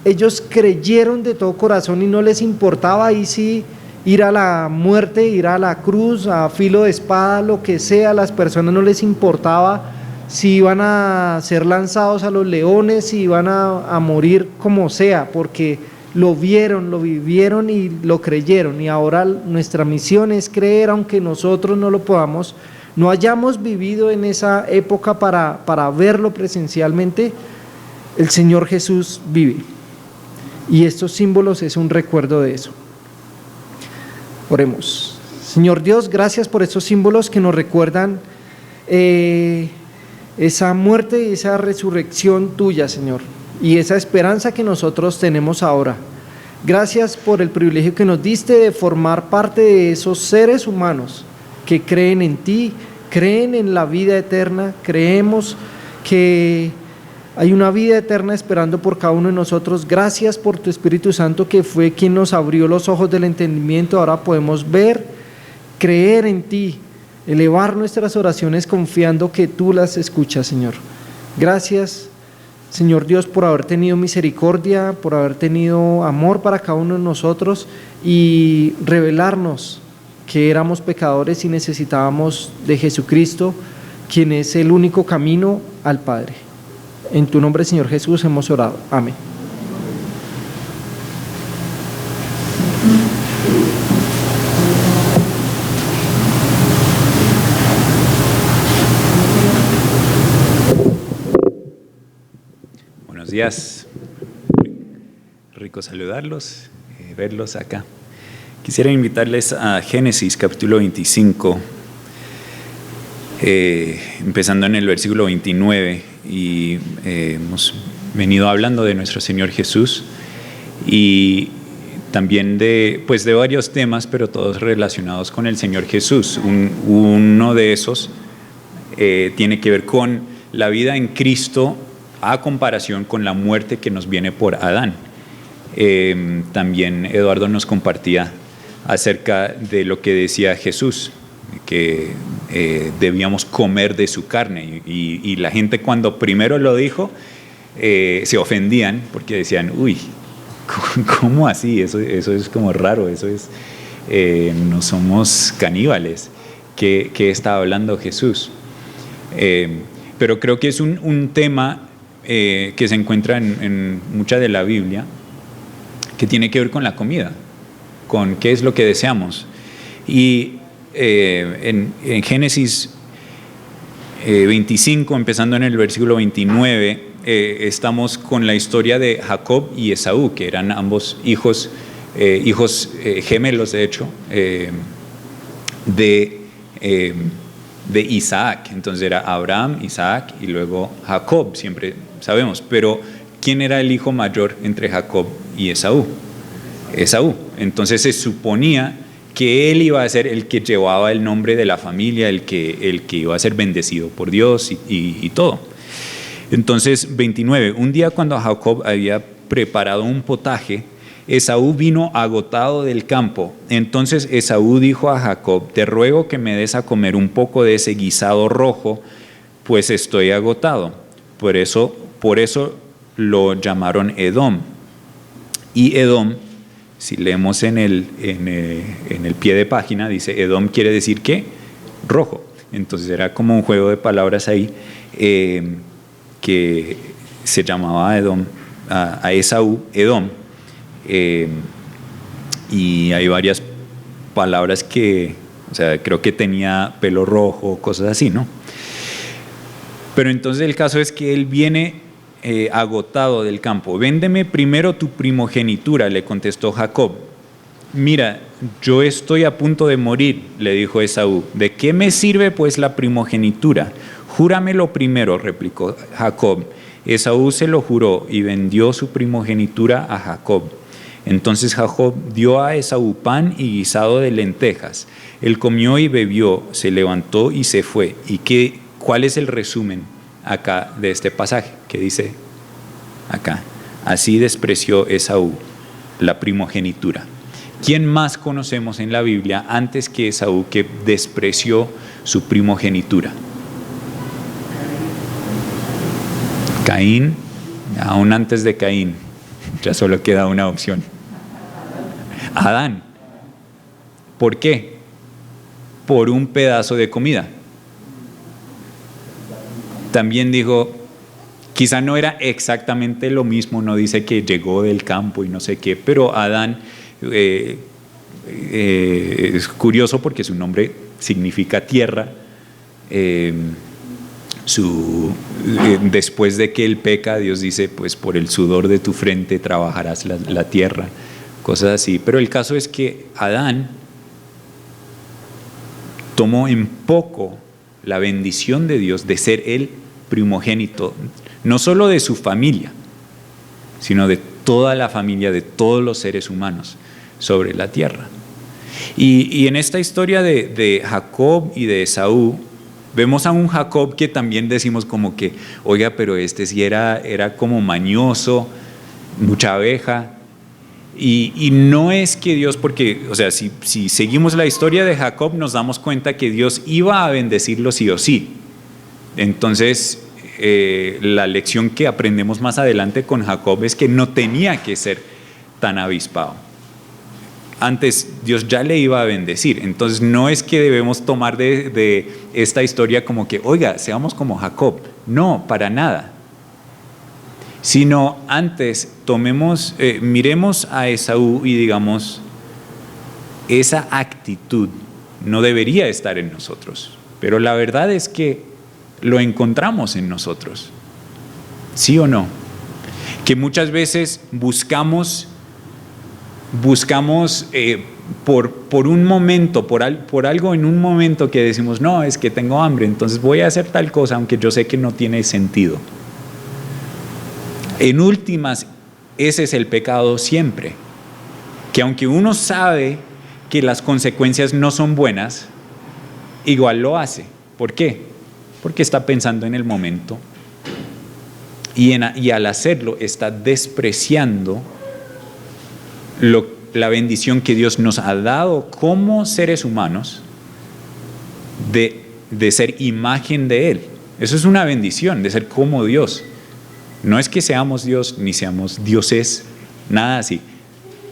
Speaker 4: ellos creyeron de todo corazón y no les importaba ahí sí ir a la muerte, ir a la cruz, a filo de espada, lo que sea. A las personas no les importaba si iban a ser lanzados a los leones, si iban a morir como sea, porque lo vieron, lo vivieron y lo creyeron. Y ahora nuestra misión es creer, aunque nosotros no lo podamos, no hayamos vivido en esa época para verlo presencialmente. El Señor Jesús vive. Y estos símbolos es un recuerdo de eso. Oremos. Señor Dios, gracias por estos símbolos que nos recuerdan esa muerte y esa resurrección tuya, Señor, y esa esperanza que nosotros tenemos ahora. Gracias por el privilegio que nos diste de formar parte de esos seres humanos que creen en ti, creen en la vida eterna, creemos que hay una vida eterna esperando por cada uno de nosotros. Gracias por tu Espíritu Santo, que fue quien nos abrió los ojos del entendimiento. Ahora podemos ver, creer en ti, elevar nuestras oraciones confiando que tú las escuchas, Señor. Gracias, Señor Dios, por haber tenido misericordia, por haber tenido amor para cada uno de nosotros y revelarnos que éramos pecadores y necesitábamos de Jesucristo, quien es el único camino al Padre. En tu nombre, Señor Jesús, hemos orado. Amén.
Speaker 5: Buenos días. Rico saludarlos, verlos acá. Quisiera invitarles a Génesis capítulo 25, empezando en el versículo 29. Y hemos venido hablando de nuestro Señor Jesús y también de varios temas, pero todos relacionados con el Señor Jesús. Uno de esos tiene que ver con la vida en Cristo a comparación con la muerte que nos viene por Adán. También Eduardo nos compartía acerca de lo que decía Jesús, que debíamos comer de su carne, y la gente cuando primero lo dijo se ofendían porque decían, uy, ¿cómo así? Eso es como raro, eso es, no somos caníbales. ¿Qué está hablando Jesús? Pero creo que es un tema que se encuentra en mucha de la Biblia, que tiene que ver con la comida, con qué es lo que deseamos. Y en Génesis 25, empezando en el versículo 29, estamos con la historia de Jacob y Esaú, que eran ambos hijos gemelos, de hecho, de Isaac. Entonces era Abraham, Isaac y luego Jacob, siempre sabemos. Pero ¿quién era el hijo mayor entre Jacob y Esaú? Esaú. Entonces se suponía que él iba a ser el que llevaba el nombre de la familia, el que iba a ser bendecido por Dios y todo. Entonces, 29, un día cuando Jacob había preparado un potaje, Esaú vino agotado del campo. Entonces Esaú dijo a Jacob: te ruego que me des a comer un poco de ese guisado rojo, pues estoy agotado. Por eso lo llamaron Edom. Y Edom, si leemos en el pie de página, dice Edom quiere decir ¿qué? Rojo. Entonces era como un juego de palabras ahí, que se llamaba Edom, a Esaú Edom. Y hay varias palabras que, o sea, creo que tenía pelo rojo, cosas así, ¿no? Pero entonces el caso es que él viene agotado del campo. Véndeme primero tu primogenitura, le contestó Jacob. Mira, yo estoy a punto de morir, le dijo Esaú. ¿De qué me sirve pues la primogenitura? Júramelo primero, replicó Jacob. Esaú se lo juró y vendió su primogenitura a Jacob. Entonces Jacob dio a Esaú pan y guisado de lentejas. Él comió y bebió, se levantó y se fue. ¿Y cuál es el resumen acá de este pasaje? ¿Qué dice acá? Así despreció Esaú la primogenitura. ¿Quién más conocemos en la Biblia antes que Esaú que despreció su primogenitura? Caín, aún antes de Caín, ya solo queda una opción. Adán. ¿Por qué? Por un pedazo de comida. También dijo, quizá no era exactamente lo mismo, no dice que llegó del campo y no sé qué, pero Adán es curioso porque su nombre significa tierra. Después de que él peca, Dios dice, pues por el sudor de tu frente trabajarás la tierra, cosas así. Pero el caso es que Adán tomó en poco la bendición de Dios de ser el primogénito, no solo de su familia, sino de toda la familia, de todos los seres humanos sobre la tierra. Y en esta historia de Jacob y de Esaú, vemos a un Jacob que también decimos como que, oiga, pero este sí era como mañoso, mucha abeja. Y no es que Dios, porque, o sea, si seguimos la historia de Jacob, nos damos cuenta que Dios iba a bendecirlo sí o sí. Entonces, la lección que aprendemos más adelante con Jacob es que no tenía que ser tan avispado. Antes Dios ya le iba a bendecir. Entonces no es que debemos tomar de esta historia como que, oiga, seamos como Jacob. No, para nada. Sino antes miremos a Esaú y digamos, esa actitud no debería estar en nosotros. Pero la verdad es que lo encontramos en nosotros. ¿Sí o no? Que muchas veces buscamos por un momento, por algo en un momento que decimos, no, es que tengo hambre, entonces voy a hacer tal cosa, aunque yo sé que no tiene sentido. En últimas, ese es el pecado siempre, que aunque uno sabe que las consecuencias no son buenas, igual lo hace. ¿Por qué? Porque está pensando en el momento y al hacerlo está despreciando la bendición que Dios nos ha dado como seres humanos de ser imagen de Él. Eso es una bendición, de ser como Dios. No es que seamos Dios ni seamos dioses, nada así,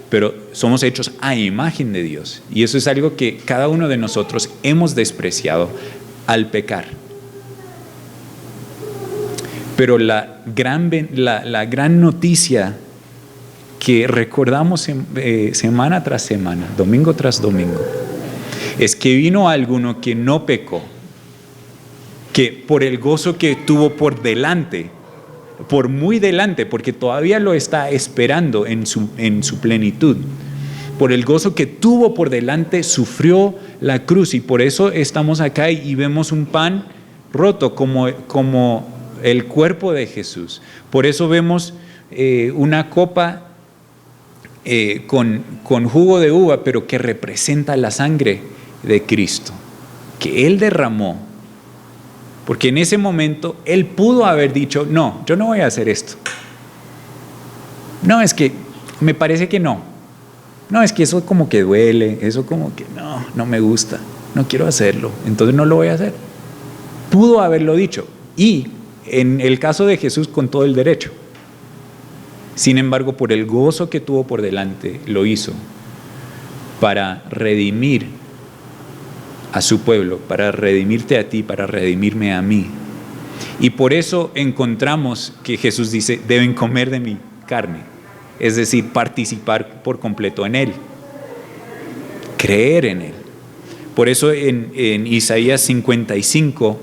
Speaker 5: pero somos hechos a imagen de Dios. Y eso es algo que cada uno de nosotros hemos despreciado al pecar. Pero la gran noticia que recordamos semana tras semana, domingo tras domingo, es que vino alguno que no pecó, que por el gozo que tuvo por delante, por muy delante, porque todavía lo está esperando en su plenitud, por el gozo que tuvo por delante, sufrió la cruz, y por eso estamos acá y vemos un pan roto como el cuerpo de Jesús. Por eso vemos una copa con jugo de uva, pero que representa la sangre de Cristo, que Él derramó. Porque en ese momento Él pudo haber dicho, no, yo no voy a hacer esto. No, es que me parece que no. No, es que eso como que duele, eso como que no me gusta, no quiero hacerlo, entonces no lo voy a hacer. Pudo haberlo dicho, y en el caso de Jesús con todo el derecho. Sin embargo, por el gozo que tuvo por delante, lo hizo para redimir a su pueblo, para redimirte a ti, para redimirme a mí. Y por eso encontramos que Jesús dice, deben comer de mi carne, es decir, participar por completo en Él, creer en Él. Por eso en Isaías 55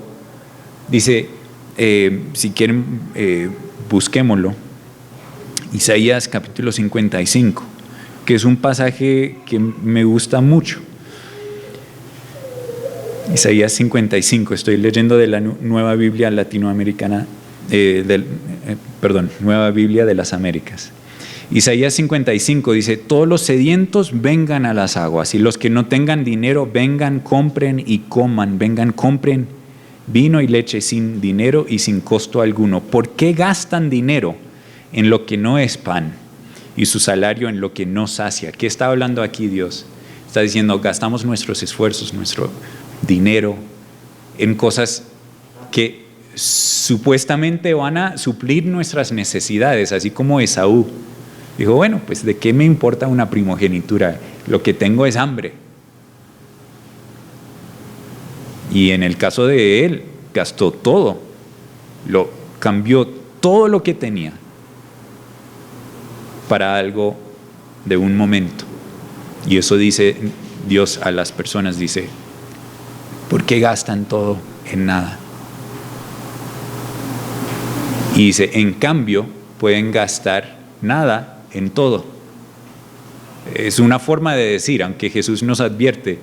Speaker 5: dice, si quieren busquémoslo, Isaías capítulo 55, que es un pasaje que me gusta mucho. Isaías 55, estoy leyendo de la Nueva Biblia Latinoamericana, Nueva Biblia de las Américas. Isaías 55 dice, todos los sedientos vengan a las aguas, y los que no tengan dinero vengan, compren y coman, vengan, compren vino y leche sin dinero y sin costo alguno. ¿Por qué gastan dinero en lo que no es pan y su salario en lo que no sacia? ¿Qué está hablando aquí Dios? Está diciendo, gastamos nuestros esfuerzos, nuestro dinero en cosas que supuestamente van a suplir nuestras necesidades, así como Esaú dijo, bueno, pues ¿de qué me importa una primogenitura? Lo que tengo es hambre. Y en el caso de él, gastó todo, cambió todo lo que tenía para algo de un momento. Y eso dice Dios a las personas, dice, ¿por qué gastan todo en nada? Y dice, en cambio, pueden gastar nada en todo. Es una forma de decir, aunque Jesús nos advierte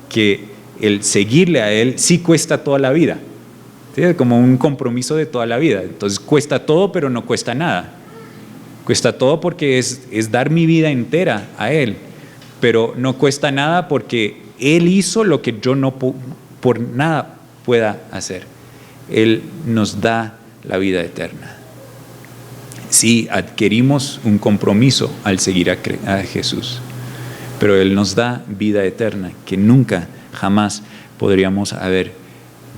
Speaker 5: que el seguirle a Él sí cuesta toda la vida, ¿sí? Como un compromiso de toda la vida. Entonces cuesta todo, pero no cuesta nada. Cuesta todo porque es dar mi vida entera a Él, pero no cuesta nada porque Él hizo lo que yo no por nada pueda hacer. Él nos da la vida eterna. Sí, adquirimos un compromiso al seguir a Jesús, pero Él nos da vida eterna que nunca, jamás podríamos haber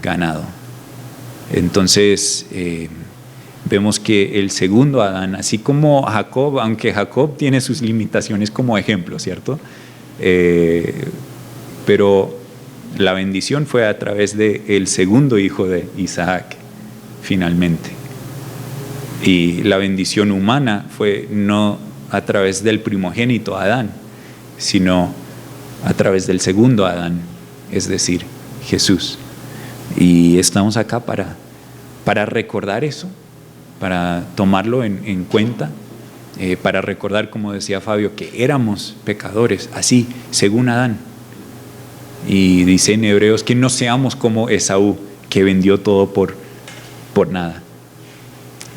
Speaker 5: ganado. Entonces, vemos que el segundo Adán, así como Jacob, aunque Jacob tiene sus limitaciones como ejemplo, ¿cierto? Pero la bendición fue a través del segundo hijo de Isaac, finalmente. Y la bendición humana fue no a través del primogénito Adán, sino a través del segundo Adán, es decir, Jesús. Y estamos acá para recordar eso, para tomarlo en cuenta, para recordar, como decía Fabio, que éramos pecadores, así, según Adán. Y dice en Hebreos que no seamos como Esaú, que vendió todo por nada,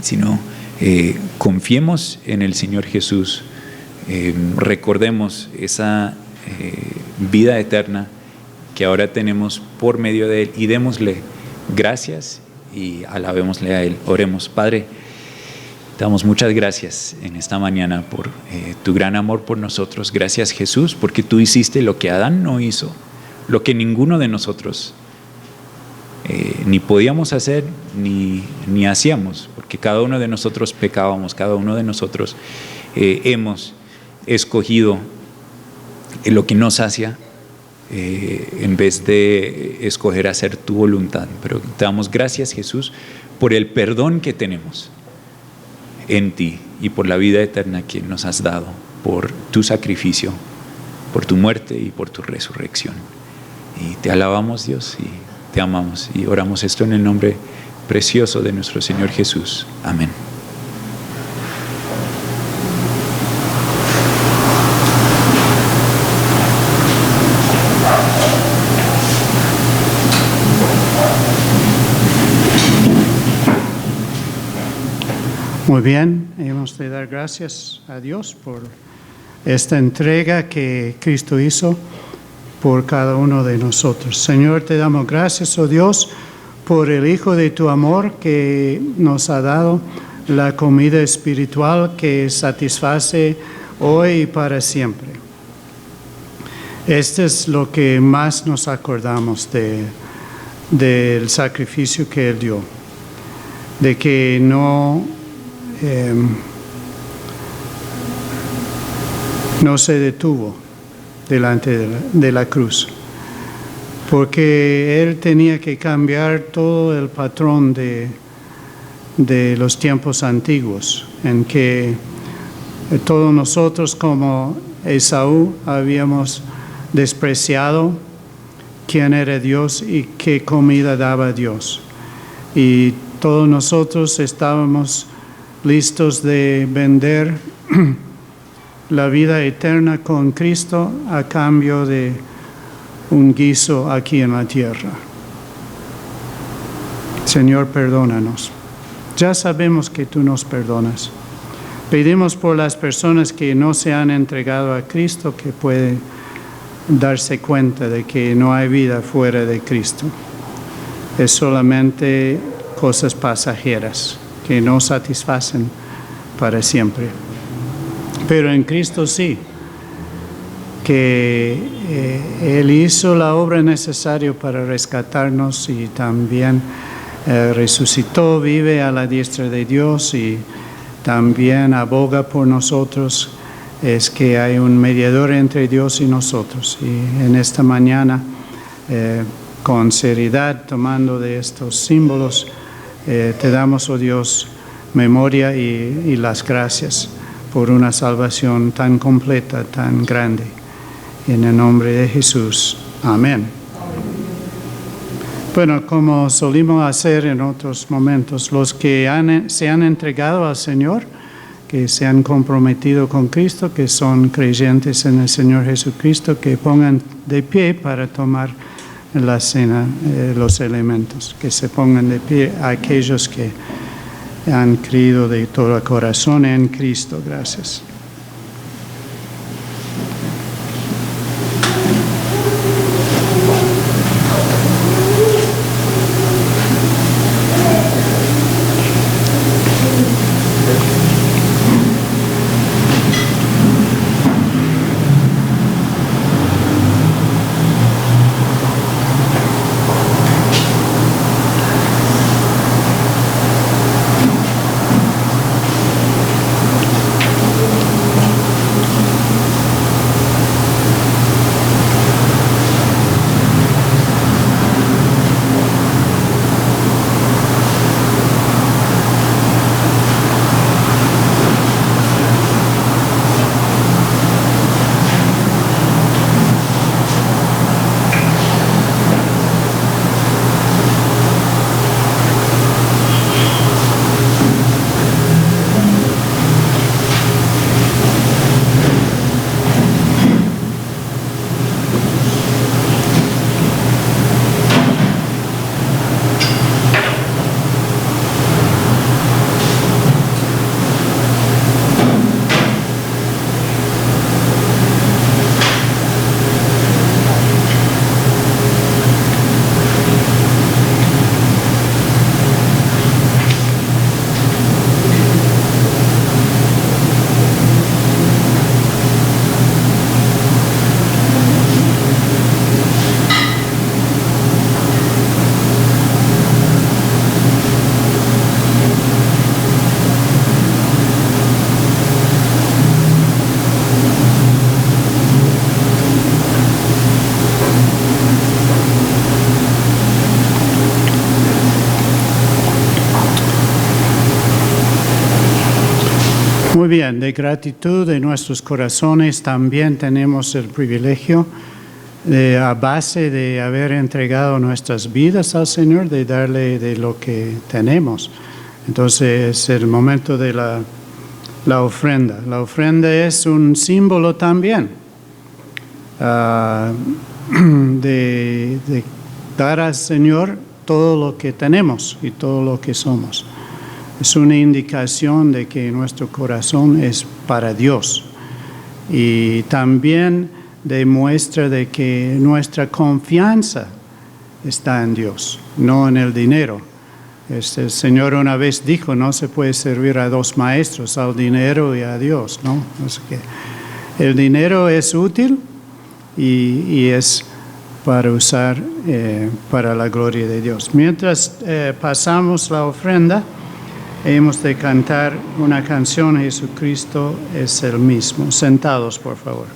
Speaker 5: sino confiemos en el Señor Jesús, recordemos esa vida eterna que ahora tenemos por medio de Él y démosle gracias y alabémosle a Él. Oremos. Padre, te damos muchas gracias en esta mañana por tu gran amor por nosotros. Gracias, Jesús, porque tú hiciste lo que Adán no hizo, lo que ninguno de nosotros ni podíamos hacer ni hacíamos, porque cada uno de nosotros pecábamos, cada uno de nosotros hemos escogido lo que nos sacia en vez de escoger hacer tu voluntad. Pero te damos gracias, Jesús, por el perdón que tenemos en ti y por la vida eterna que nos has dado, por tu sacrificio, por tu muerte y por tu resurrección. Y te alabamos, Dios, y te amamos y oramos esto en el nombre precioso de nuestro Señor Jesús. Amén.
Speaker 1: Muy bien, hemos de dar gracias a Dios por esta entrega que Cristo hizo por cada uno de nosotros. Señor, te damos gracias, oh Dios, por el Hijo de tu amor que nos ha dado la comida espiritual que satisface hoy y para siempre. Este es lo que más nos acordamos del sacrificio que Él dio, de que no se detuvo delante de la cruz, porque Él tenía que cambiar todo el patrón de los tiempos antiguos, en que todos nosotros como Esaú habíamos despreciado quién era Dios y qué comida daba Dios. Y todos nosotros estábamos listos de vender la vida eterna con Cristo a cambio de un guiso aquí en la tierra. Señor, perdónanos. Ya sabemos que tú nos perdonas. Pedimos por las personas que no se han entregado a Cristo, que pueden darse cuenta de que no hay vida fuera de Cristo. Es solamente cosas pasajeras que no satisfacen para siempre. Pero en Cristo sí, que Él hizo la obra necesaria para rescatarnos y también resucitó, vive a la diestra de Dios y también aboga por nosotros. Es que hay un mediador entre Dios y nosotros. Y en esta mañana, con seriedad, tomando de estos símbolos, te damos, oh Dios, memoria y las gracias por una salvación tan completa, tan grande. En el nombre de Jesús. Amén. Bueno, como solimos hacer en otros momentos, los que se han entregado al Señor, que se han comprometido con Cristo, que son creyentes en el Señor Jesucristo, que pongan de pie para tomar la cena, los elementos, que se pongan de pie aquellos que han creído de todo el corazón en Cristo. Gracias. Muy bien, de gratitud de nuestros corazones también tenemos el privilegio, a base de haber entregado nuestras vidas al Señor, de darle de lo que tenemos. Entonces es el momento de la ofrenda. La ofrenda es un símbolo también de dar al Señor todo lo que tenemos y todo lo que somos. Es una indicación de que nuestro corazón es para Dios y también demuestra de que nuestra confianza está en Dios, no en el dinero. El Señor una vez dijo, no se puede servir a dos maestros, al dinero y a Dios, ¿no? Así que el dinero es útil y es para usar para la gloria de Dios. Mientras pasamos la ofrenda, hemos de cantar una canción, Jesucristo es el mismo. Sentados, por favor.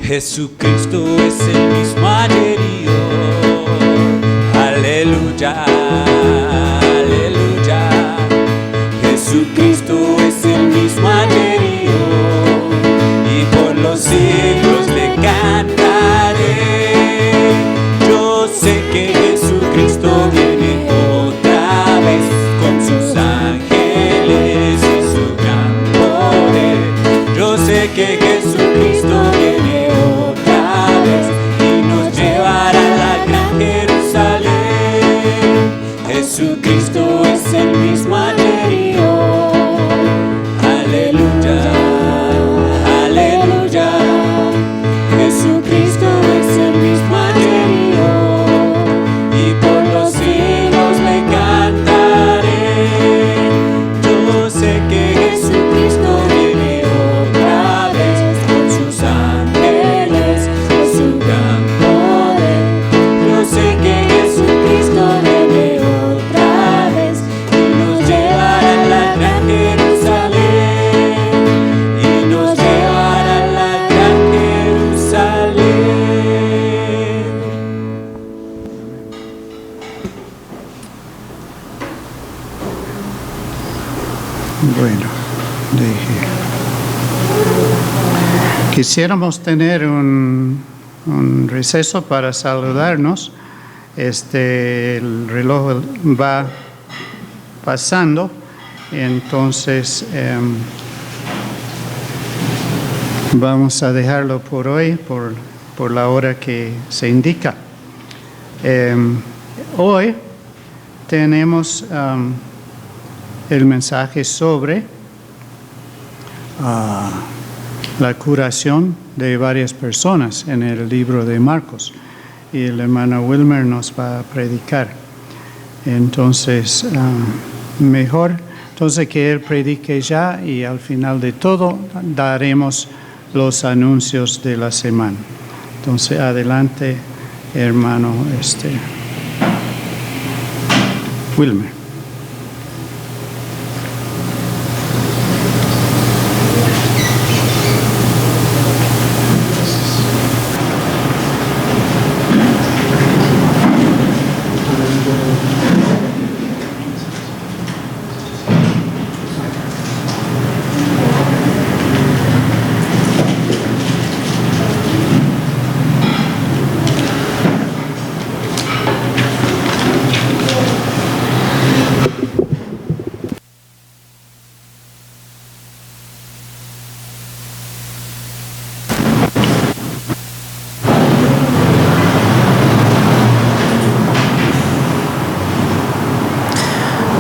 Speaker 2: Jesucristo es el mismo ayer y hoy. Aleluya, aleluya. Jesucristo es el mismo ayer y hoy. Y por los siglos le cantaré. Yo sé que Jesucristo viene otra vez con sus ángeles y su gran poder. Yo sé que Jesucristo viene y nos llevará a la gran Jerusalén. Jesucristo es el mismo ayer y hoy. Aleluya, aleluya. Jesucristo es el mismo ayer y hoy. Y por los siglos le cantaré. Yo sé que Jesucristo viene otra vez con sus ángeles. Yo sé que Jesucristo viene otra vez y nos llevará a la gran Jerusalén, y nos llevará a la gran Jerusalén.
Speaker 1: Bueno, quisiéramos tener un receso para saludarnos. El reloj va pasando, entonces vamos a dejarlo por hoy, por la hora que se indica. Hoy tenemos el mensaje sobre la curación de varias personas en el libro de Marcos, y el hermano Wilmer nos va a predicar. Entonces, mejor que él predique ya, y al final de todo daremos los anuncios de la semana. Entonces, adelante, hermano Wilmer.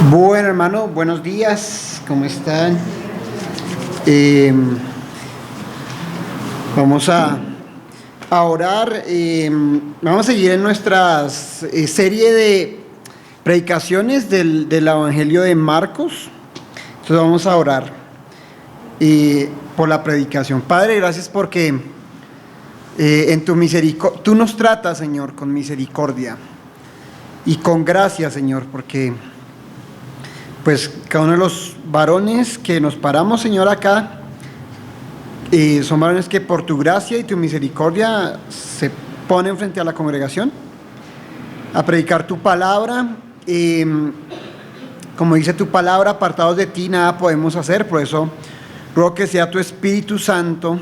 Speaker 6: Bueno, hermano, buenos días, ¿cómo están? Vamos a orar. Vamos a seguir en nuestra serie de predicaciones del Evangelio de Marcos. Entonces vamos a orar por la predicación. Padre, gracias porque en tu misericordia, tú nos tratas, Señor, con misericordia y con gracia, Señor, porque pues cada uno de los varones que nos paramos, Señor, acá, son varones que por tu gracia y tu misericordia se ponen frente a la congregación a predicar tu palabra. Como dice tu palabra, apartados de ti nada podemos hacer. Por eso ruego que sea tu Espíritu Santo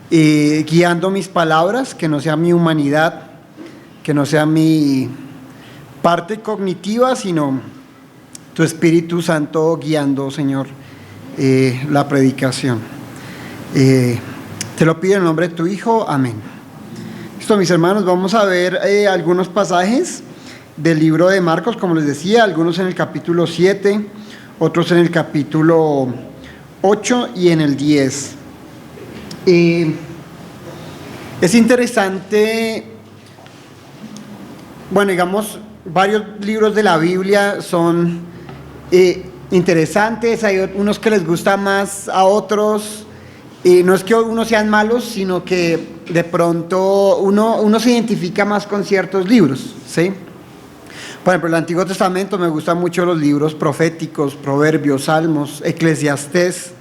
Speaker 6: guiando mis palabras, que no sea mi humanidad, que no sea mi parte cognitiva, sino tu Espíritu Santo guiando, Señor, la predicación. Te lo pido en el nombre de tu Hijo, amén. Listo, mis hermanos, vamos a ver algunos pasajes del libro de Marcos, como les decía, algunos en el capítulo 7, otros en el capítulo 8 y en el 10. Es interesante, bueno, digamos, varios libros de la Biblia son interesantes, hay unos que les gusta más a otros, no es que unos sean malos, sino que de pronto uno se identifica más con ciertos libros, ¿sí? Por ejemplo, el Antiguo Testamento me gustan mucho los libros proféticos, Proverbios, Salmos, Eclesiastés, es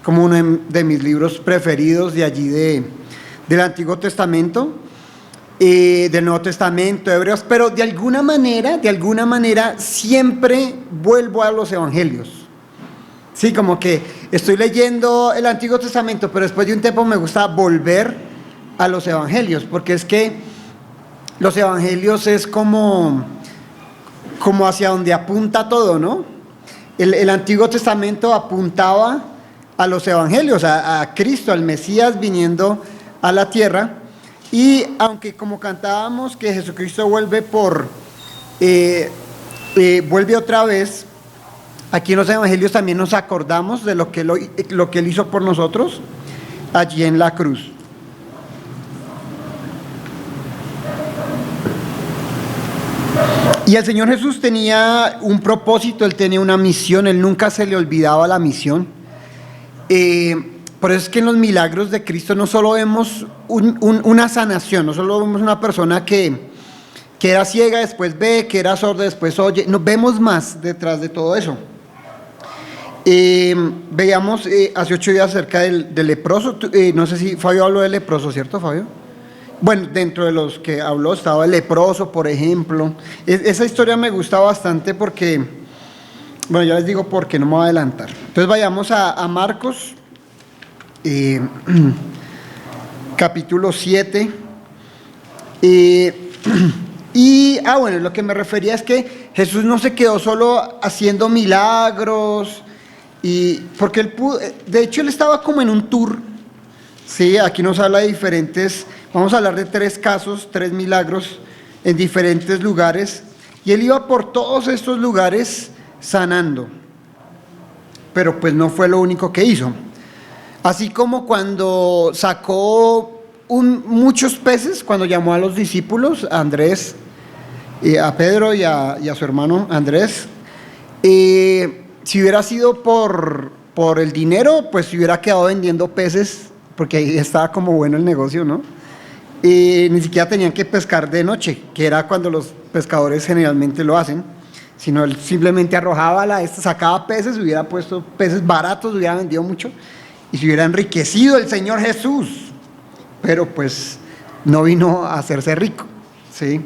Speaker 6: como uno de mis libros preferidos de allí del Antiguo Testamento, del Nuevo Testamento, Hebreos, pero de alguna manera siempre vuelvo a los Evangelios. Sí, como que estoy leyendo el Antiguo Testamento, pero después de un tiempo me gusta volver a los Evangelios, porque es que los Evangelios es como hacia donde apunta todo, ¿no? El Antiguo Testamento apuntaba a los Evangelios, a Cristo, al Mesías viniendo a la tierra, y aunque como cantábamos que Jesucristo vuelve vuelve otra vez, aquí en los Evangelios también nos acordamos de lo que Él hizo por nosotros allí en la cruz. Y el Señor Jesús tenía un propósito, Él tenía una misión, Él nunca se le olvidaba la misión. Por eso es que en los milagros de Cristo no solo vemos una sanación, no solo vemos una persona que era ciega, después ve, que era sorda, después oye, no, vemos más detrás de todo eso. Veíamos hace 8 días acerca del leproso, no sé si Fabio habló del leproso, ¿cierto, Fabio? Bueno, dentro de los que habló estaba el leproso, por ejemplo. Esa historia me gusta bastante porque, bueno, ya les digo por qué, no me voy a adelantar. Entonces vayamos a Marcos, capítulo 7. Bueno, lo que me refería es que Jesús no se quedó solo haciendo milagros, porque él pudo, de hecho él estaba como en un tour. Sí, aquí nos habla de vamos a hablar de 3 casos, 3 milagros en diferentes lugares, y él iba por todos estos lugares sanando, pero pues no fue lo único que hizo. Así como cuando sacó muchos peces, cuando llamó a los discípulos, a Andrés, a Pedro y a su hermano Andrés, si hubiera sido por el dinero, pues se hubiera quedado vendiendo peces, porque ahí estaba como bueno el negocio, ¿no? Ni siquiera tenían que pescar de noche, que era cuando los pescadores generalmente lo hacen, sino él simplemente arrojaba sacaba peces, hubiera puesto peces baratos, hubiera vendido mucho, y se hubiera enriquecido el Señor Jesús, pero pues no vino a hacerse rico, ¿sí?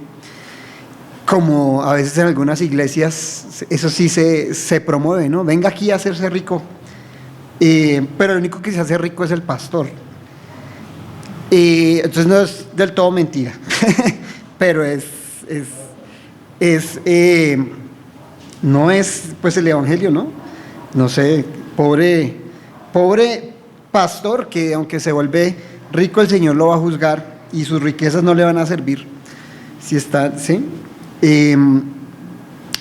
Speaker 6: Como a veces en algunas iglesias eso sí se promueve, ¿no? Venga aquí a hacerse rico, pero el único que se hace rico es el pastor. Entonces no es del todo mentira, pero no es pues el evangelio, ¿no? No sé, pobre pastor que aunque se vuelve rico el Señor lo va a juzgar y sus riquezas no le van a servir. Si está, ¿sí?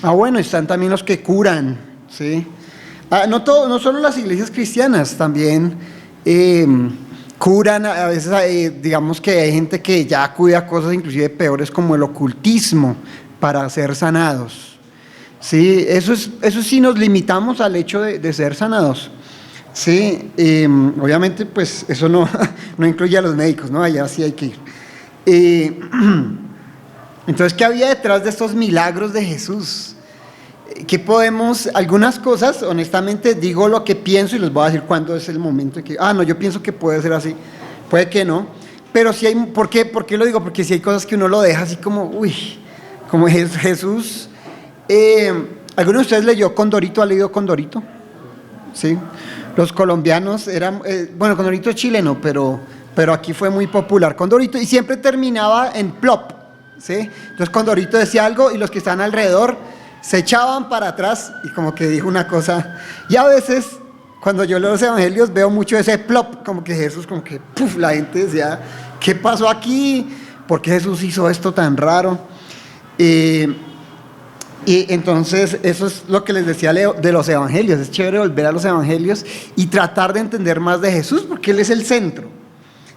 Speaker 6: Bueno, están también los que curan, ¿sí? No solo las iglesias cristianas, también curan, a veces digamos que hay gente que ya acude a cosas inclusive peores como el ocultismo para ser sanados, ¿sí? Eso sí nos limitamos al hecho de ser sanados, ¿sí? Obviamente pues eso no incluye a los médicos, ¿no? Allá sí hay que ir. Entonces, ¿qué había detrás de estos milagros de Jesús? Algunas cosas, honestamente digo lo que pienso y les voy a decir cuándo es el momento no, yo pienso que puede ser así, puede que no, pero si hay, ¿por qué lo digo? Porque si hay cosas que uno lo deja así como, como Jesús. ¿Alguno de ustedes leyó Condorito? ¿Ha leído Condorito? Sí, los colombianos eran, bueno, Condorito es chileno, pero aquí fue muy popular Condorito y siempre terminaba en plop, ¿sí? Entonces Condorito decía algo y los que estaban alrededor se echaban para atrás y como que dijo una cosa, y a veces cuando yo leo los evangelios veo mucho ese plop, como que Jesús, como que la gente decía, ¿qué pasó aquí? ¿por qué Jesús hizo esto tan raro? Y entonces eso es lo que les decía Leo de los evangelios. Es chévere volver a los evangelios y tratar de entender más de Jesús, porque Él es el centro.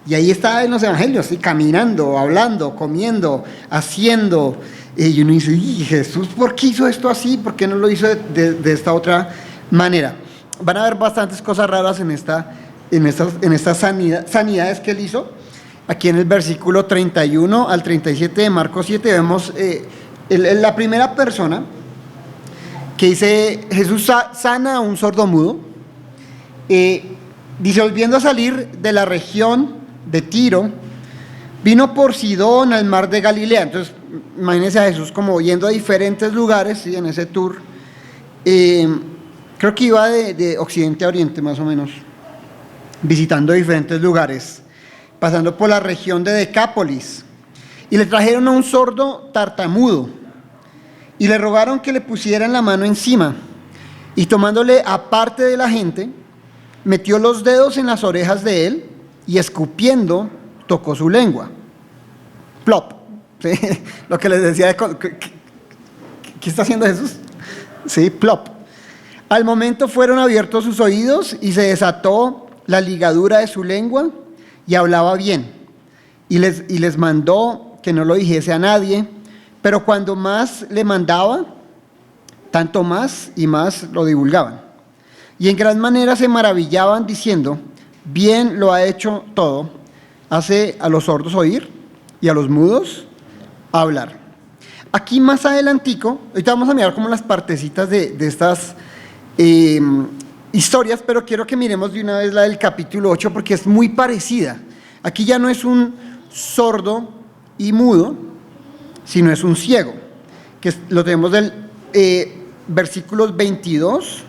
Speaker 6: Y ahí está en los evangelios, ¿sí? Caminando, hablando, comiendo, haciendo. Y uno dice, ¿y Jesús por qué hizo esto así? ¿Por qué no lo hizo de esta otra manera? Van a haber bastantes cosas raras en estas sanidades que Él hizo. Aquí en el versículo 31 al 37 de Marcos 7 vemos la primera persona que dice, Jesús sana a un sordomudo. Dice, volviendo a salir de la región de Tiro, vino por Sidón al mar de Galilea. Entonces, imagínense a Jesús como yendo a diferentes lugares, ¿sí? En ese tour. Creo que iba de occidente a oriente, más o menos, visitando diferentes lugares, pasando por la región de Decápolis. Y le trajeron a un sordo tartamudo y le rogaron que le pusieran la mano encima. Y tomándole aparte de la gente, metió los dedos en las orejas de él y escupiendo tocó su lengua. Plop. ¿Sí? Lo que les decía, ¿qué está haciendo Jesús? Sí, plop. Al momento fueron abiertos sus oídos y se desató la ligadura de su lengua y hablaba bien. Y les mandó que no lo dijese a nadie, pero cuando más le mandaba, tanto más y más lo divulgaban. Y en gran manera se maravillaban diciendo, bien lo ha hecho todo, hace a los sordos oír y a los mudos hablar. Aquí más adelantico, ahorita vamos a mirar como las partecitas de estas historias, pero quiero que miremos de una vez la del capítulo 8 porque es muy parecida. Aquí ya no es un sordo y mudo, sino es un ciego, que lo tenemos del versículos 22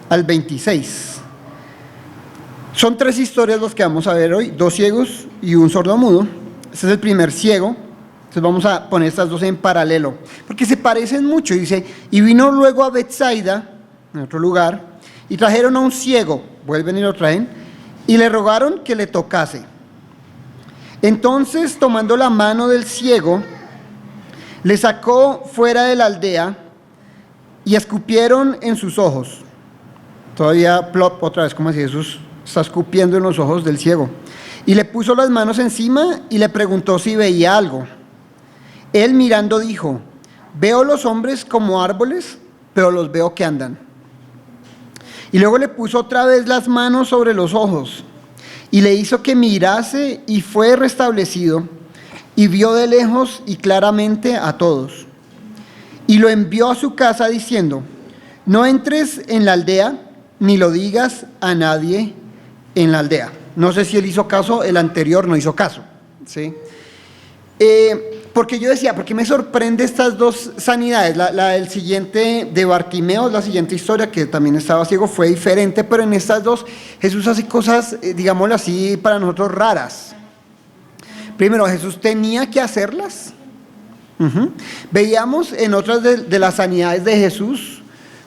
Speaker 6: al 26. Son 3 historias las que vamos a ver hoy, 2 ciegos y un sordomudo. Este es el primer ciego. Entonces vamos a poner estas 2 en paralelo, porque se parecen mucho. Dice, y vino luego a Betsaida, en otro lugar, y trajeron a un ciego, vuelven y lo traen, y le rogaron que le tocase. Entonces, tomando la mano del ciego, le sacó fuera de la aldea y escupieron en sus ojos. Todavía plop, otra vez, como si Jesús está escupiendo en los ojos del ciego. Y le puso las manos encima y le preguntó si veía algo. Él mirando dijo, veo los hombres como árboles, pero los veo que andan. Y luego le puso otra vez las manos sobre los ojos y le hizo que mirase y fue restablecido y vio de lejos y claramente a todos. Y lo envió a su casa diciendo, no entres en la aldea ni lo digas a nadie en la aldea. No sé si él hizo caso, el anterior no hizo caso, ¿sí? Porque yo decía, ¿por qué me sorprende estas 2 sanidades? La del siguiente de Bartimeo, la siguiente historia, que también estaba ciego, fue diferente, pero en estas 2 Jesús hace cosas, digámoslo así, para nosotros raras. Primero, Jesús tenía que hacerlas. Veíamos en otras de las sanidades de Jesús,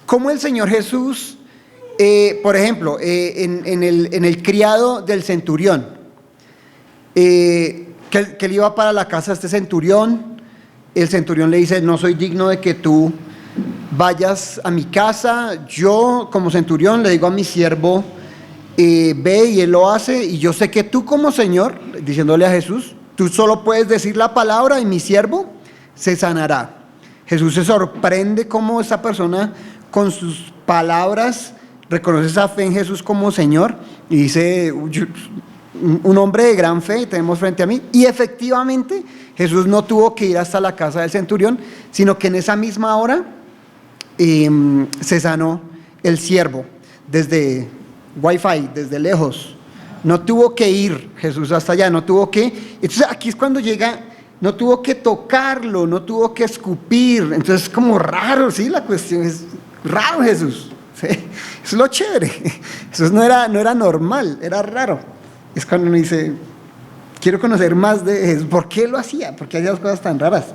Speaker 6: cómo el Señor Jesús, por ejemplo, en el criado del centurión, que él iba para la casa de este centurión, el centurión le dice, no soy digno de que tú vayas a mi casa, yo como centurión le digo a mi siervo, ve, y él lo hace, y yo sé que tú como Señor, diciéndole a Jesús, tú solo puedes decir la palabra y mi siervo se sanará. Jesús se sorprende cómo esta persona con sus palabras reconoce esa fe en Jesús como Señor y dice, un hombre de gran fe tenemos frente a mí. Y efectivamente Jesús no tuvo que ir hasta la casa del centurión, sino que en esa misma hora se sanó el siervo desde Wi-Fi, desde lejos. No tuvo que ir Jesús hasta allá, no tuvo que. Entonces aquí es cuando llega, no tuvo que tocarlo, no tuvo que escupir. Entonces es como raro, ¿sí? La cuestión es raro Jesús, ¿sí? Eso es lo chévere. Eso no era normal, era raro. Es cuando uno dice, quiero conocer más de Jesús. ¿Por qué lo hacía? ¿Por qué hacía las cosas tan raras?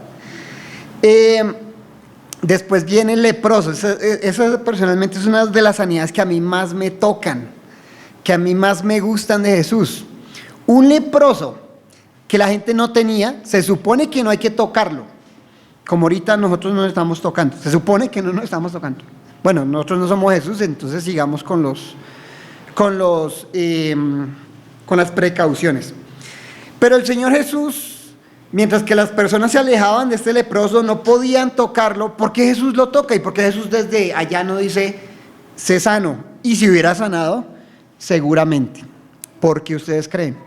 Speaker 6: Después viene el leproso. Esa personalmente es una de las sanidades que a mí más me tocan, que a mí más me gustan de Jesús. Un leproso que la gente no tenía, se supone que no hay que tocarlo, como ahorita nosotros nos estamos tocando, se supone que no nos estamos tocando. Bueno, nosotros no somos Jesús, entonces sigamos con las precauciones. Pero el Señor Jesús, mientras que las personas se alejaban de este leproso, no podían tocarlo. ¿Por qué Jesús lo toca? Y porque Jesús desde allá no dice, sé sano. Y si hubiera sanado, seguramente, porque ustedes creen.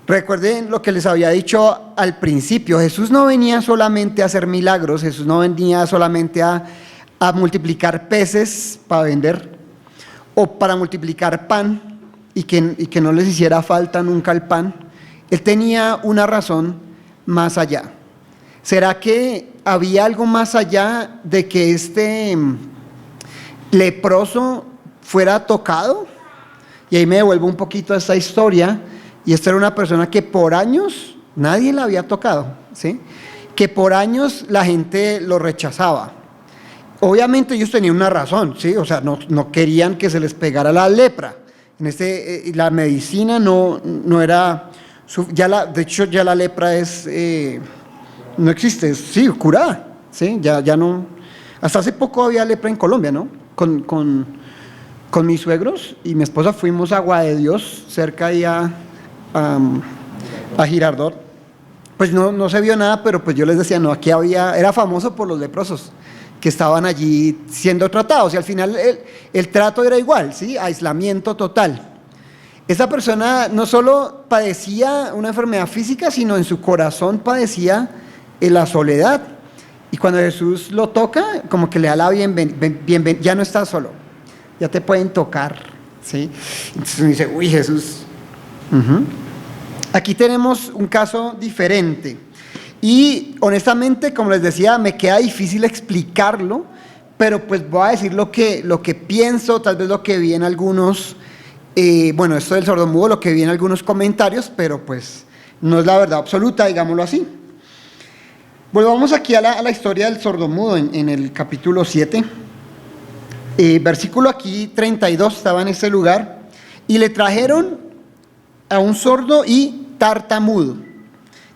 Speaker 6: Recuerden lo que les había dicho al principio, Jesús no venía solamente a hacer milagros, Jesús no venía solamente a multiplicar peces para vender, o para multiplicar pan, y que no les hiciera falta nunca el pan. Él tenía una razón más allá. ¿Será que había algo más allá de que este leproso fuera tocado? Y ahí me devuelvo un poquito a esta historia, y esta era una persona que por años nadie la había tocado, ¿sí? Que por años la gente lo rechazaba. Obviamente ellos tenían una razón, ¿sí? O sea, no querían que se les pegara la lepra. La medicina no era, de hecho ya la lepra no existe, sí, curada, ¿sí? Ya no, hasta hace poco había lepra en Colombia, ¿no? Con mis suegros y mi esposa fuimos a Agua de Dios, cerca ahí a Girardot. Pues no se vio nada, pero pues yo les decía, no, aquí era famoso por los leprosos que estaban allí siendo tratados, y al final el trato era igual, ¿sí? Aislamiento total. Esta persona no solo padecía una enfermedad física, sino en su corazón padecía la soledad, y cuando Jesús lo toca, como que le da la bienvenida, ya no estás solo, ya te pueden tocar, ¿sí? Entonces uno dice, uy, Jesús. Aquí tenemos un caso diferente. Y honestamente, como les decía, me queda difícil explicarlo, pero pues voy a decir lo que pienso, tal vez lo que vi en algunos, esto del sordomudo, lo que vi en algunos comentarios, pero pues no es la verdad absoluta, digámoslo así. Volvamos aquí a la historia del sordomudo en el capítulo 7, versículo aquí 32, estaba en ese lugar, y le trajeron a un sordo y tartamudo.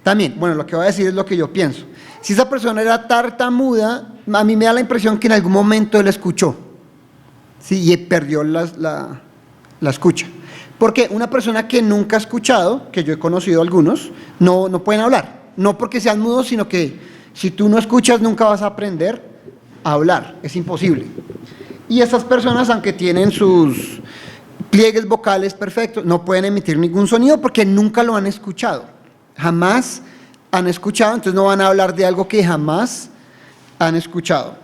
Speaker 6: También, lo que voy a decir es lo que yo pienso. Si esa persona era tartamuda, a mí me da la impresión que en algún momento él escuchó, ¿sí? Y perdió la escucha. Porque una persona que nunca ha escuchado, que yo he conocido algunos, no pueden hablar. No porque sean mudos, sino que si tú no escuchas nunca vas a aprender a hablar. Es imposible. Y estas personas, aunque tienen sus pliegues vocales perfectos, no pueden emitir ningún sonido porque nunca lo han escuchado. Jamás han escuchado, entonces no van a hablar de algo que jamás han escuchado.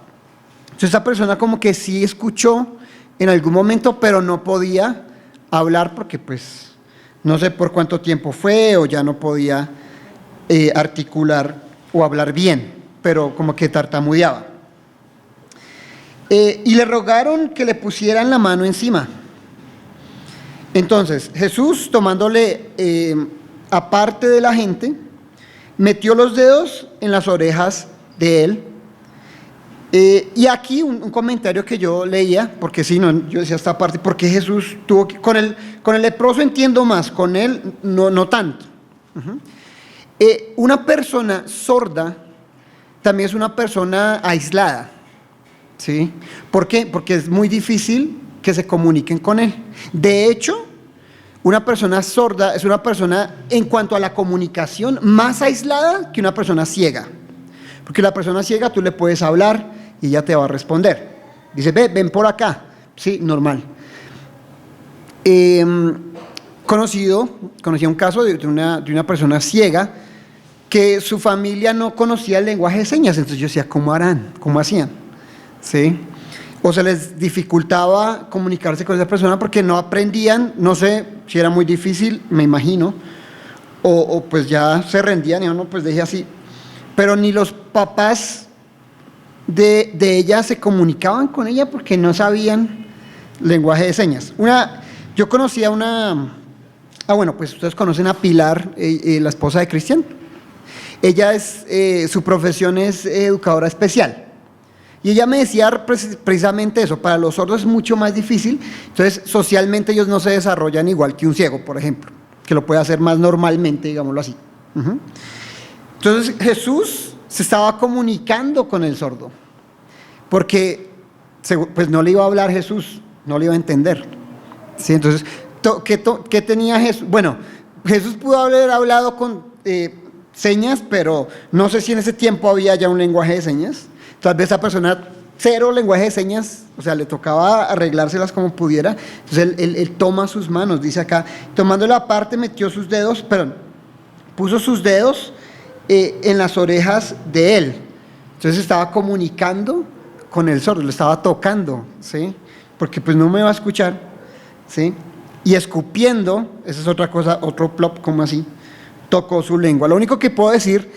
Speaker 6: Entonces esta persona como que sí escuchó en algún momento, pero no podía hablar porque pues no sé por cuánto tiempo fue, o ya no podía articular o hablar bien, pero como que tartamudeaba. Y le rogaron que le pusieran la mano encima. Entonces Jesús, tomándole aparte de la gente, metió los dedos en las orejas de él. Y aquí un comentario que yo leía, porque si no, yo decía esta parte, porque Jesús tuvo que, con el leproso entiendo más, con él no tanto. Una persona sorda también es una persona aislada, ¿sí? ¿Por qué? Porque es muy difícil que se comuniquen con él. De hecho, una persona sorda es una persona, en cuanto a la comunicación, más aislada que una persona ciega. Porque la persona ciega tú le puedes hablar y ella te va a responder. Dice, ven por acá. Sí, normal. Conocí un caso de una persona ciega que su familia no conocía el lenguaje de señas. Entonces yo decía, ¿cómo harán? ¿Cómo hacían? ¿Sí? O se les dificultaba comunicarse con esa persona porque no aprendían, no sé si era muy difícil, me imagino, o pues ya se rendían y no, pues deje así. Pero ni los papás de ella se comunicaban con ella porque no sabían lenguaje de señas. Yo conocía pues ustedes conocen a Pilar, la esposa de Cristian. Ella su profesión es educadora especial. Y ella me decía precisamente eso, para los sordos es mucho más difícil, entonces socialmente ellos no se desarrollan igual que un ciego, por ejemplo. que lo puede hacer más normalmente, digámoslo así. Entonces Jesús se estaba comunicando con el sordo, porque pues no le iba a hablar Jesús, no le iba a entender. ¿Sí? Entonces, ¿qué tenía Jesús? Bueno, Jesús pudo haber hablado con señas, pero no sé si en ese tiempo había ya un lenguaje de señas. Tal vez esa persona cero lenguaje de señas, o sea, le tocaba arreglárselas como pudiera. Entonces él toma sus manos, dice acá, tomándola aparte puso sus dedos en las orejas de él. Entonces estaba comunicando con el sordo, lo estaba tocando, ¿sí? Porque pues no me va a escuchar, ¿sí? Y escupiendo, esa es otra cosa, otro plop, como así, tocó su lengua. Lo único que puedo decir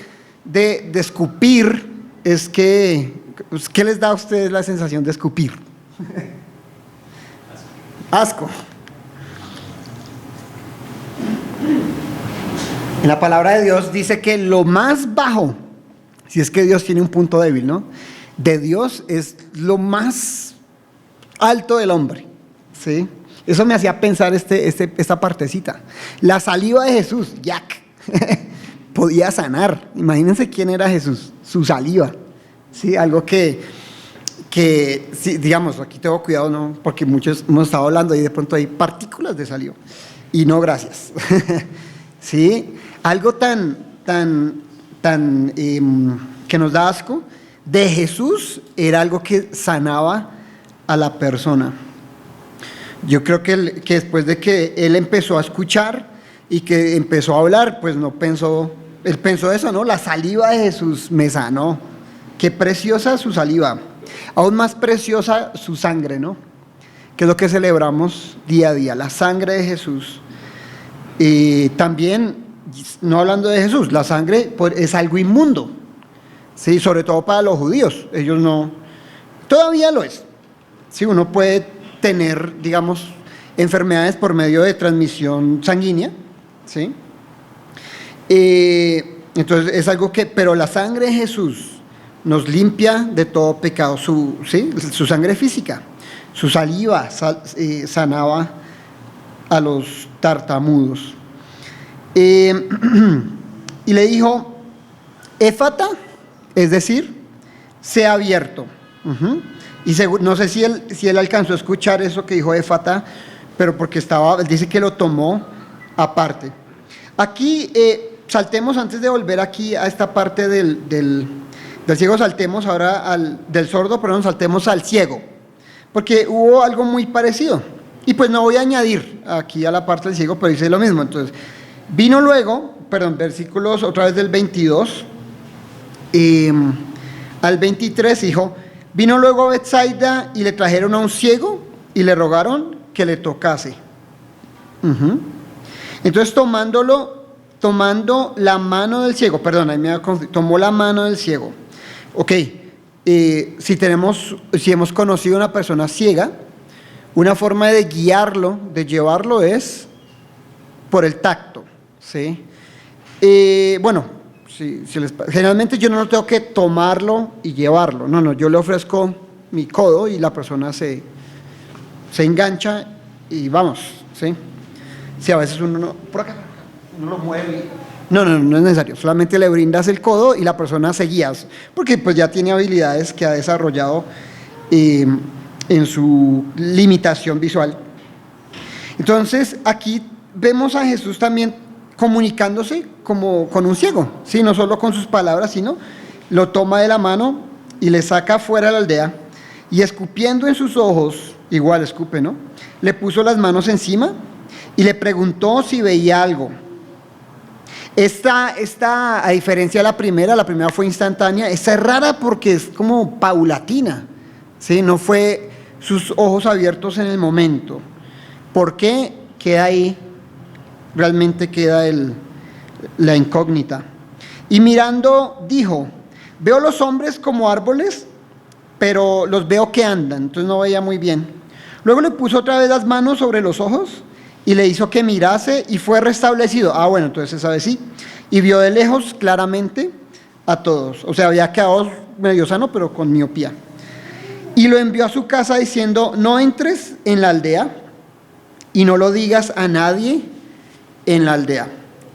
Speaker 6: de escupir es que, pues, ¿qué les da a ustedes la sensación de escupir? Asco. En la palabra de Dios dice que lo más bajo, si es que Dios tiene un punto débil, ¿no? De Dios es lo más alto del hombre, ¿sí? Eso me hacía pensar esta partecita. La saliva de Jesús, Jack, podía sanar. Imagínense quién era Jesús, su saliva, ¿sí? Algo que sí, digamos, aquí tengo cuidado, ¿no? Porque muchos hemos estado hablando y de pronto hay partículas de saliva. Y no, gracias. ¿Sí? Algo tan que nos da asco de Jesús era algo que sanaba a la persona. Yo creo que después de que él empezó a escuchar y que empezó a hablar, pues no pensó, él pensó eso, ¿no? La saliva de Jesús me sanó. Qué preciosa su saliva. Aún más preciosa su sangre, ¿no? Que es lo que celebramos día a día, la sangre de Jesús. Y también, no hablando de Jesús, la sangre es algo inmundo, ¿sí? Sobre todo para los judíos. Ellos no, todavía lo es. Sí, uno puede tener, digamos, enfermedades por medio de transmisión sanguínea, ¿sí? Entonces es algo que, pero la sangre de Jesús nos limpia de todo pecado, ¿sí? Su sangre física, su saliva sanaba a los tartamudos. Y le dijo, Éfata, es decir, sea abierto. Y no sé si él alcanzó a escuchar eso que dijo Éfata, pero porque él dice que lo tomó aparte. Aquí, saltemos antes de volver aquí a esta parte del ciego, saltemos ahora del sordo, perdón, saltemos al ciego, porque hubo algo muy parecido. Y pues no voy a añadir aquí a la parte del ciego, pero dice lo mismo. Entonces, vino luego, versículos otra vez del 22 al 23, dijo, vino luego a Betsaida y le trajeron a un ciego y le rogaron que le tocase. Entonces tomando la mano del ciego, tomó la mano del ciego. Ok, si hemos conocido a una persona ciega, una forma de guiarlo, de llevarlo es por el tacto, ¿sí? Generalmente yo no tengo que tomarlo y llevarlo, no, yo le ofrezco mi codo y la persona se engancha y vamos, ¿sí? Si a veces uno lo mueve. No es necesario, solamente le brindas el codo y la persona se guía, porque pues ya tiene habilidades que ha desarrollado en su limitación visual. Entonces aquí vemos a Jesús también comunicándose como con un ciego, ¿sí? No solo con sus palabras, sino lo toma de la mano y le saca fuera de la aldea y escupiendo en sus ojos, igual escupe, ¿no? Le puso las manos encima y le preguntó si veía algo. Esta, a diferencia de la primera fue instantánea, esta es rara porque es como paulatina, ¿sí? No fue sus ojos abiertos en el momento. ¿Por qué? Queda ahí, realmente queda la incógnita. Y mirando dijo, veo los hombres como árboles, pero los veo que andan, entonces no veía muy bien. Luego le puso otra vez las manos sobre los ojos y le hizo que mirase y fue restablecido. Bueno, entonces se sabe sí. Y vio de lejos claramente a todos. O sea, había quedado medio sano, pero con miopía. Y lo envió a su casa diciendo, no entres en la aldea y no lo digas a nadie en la aldea.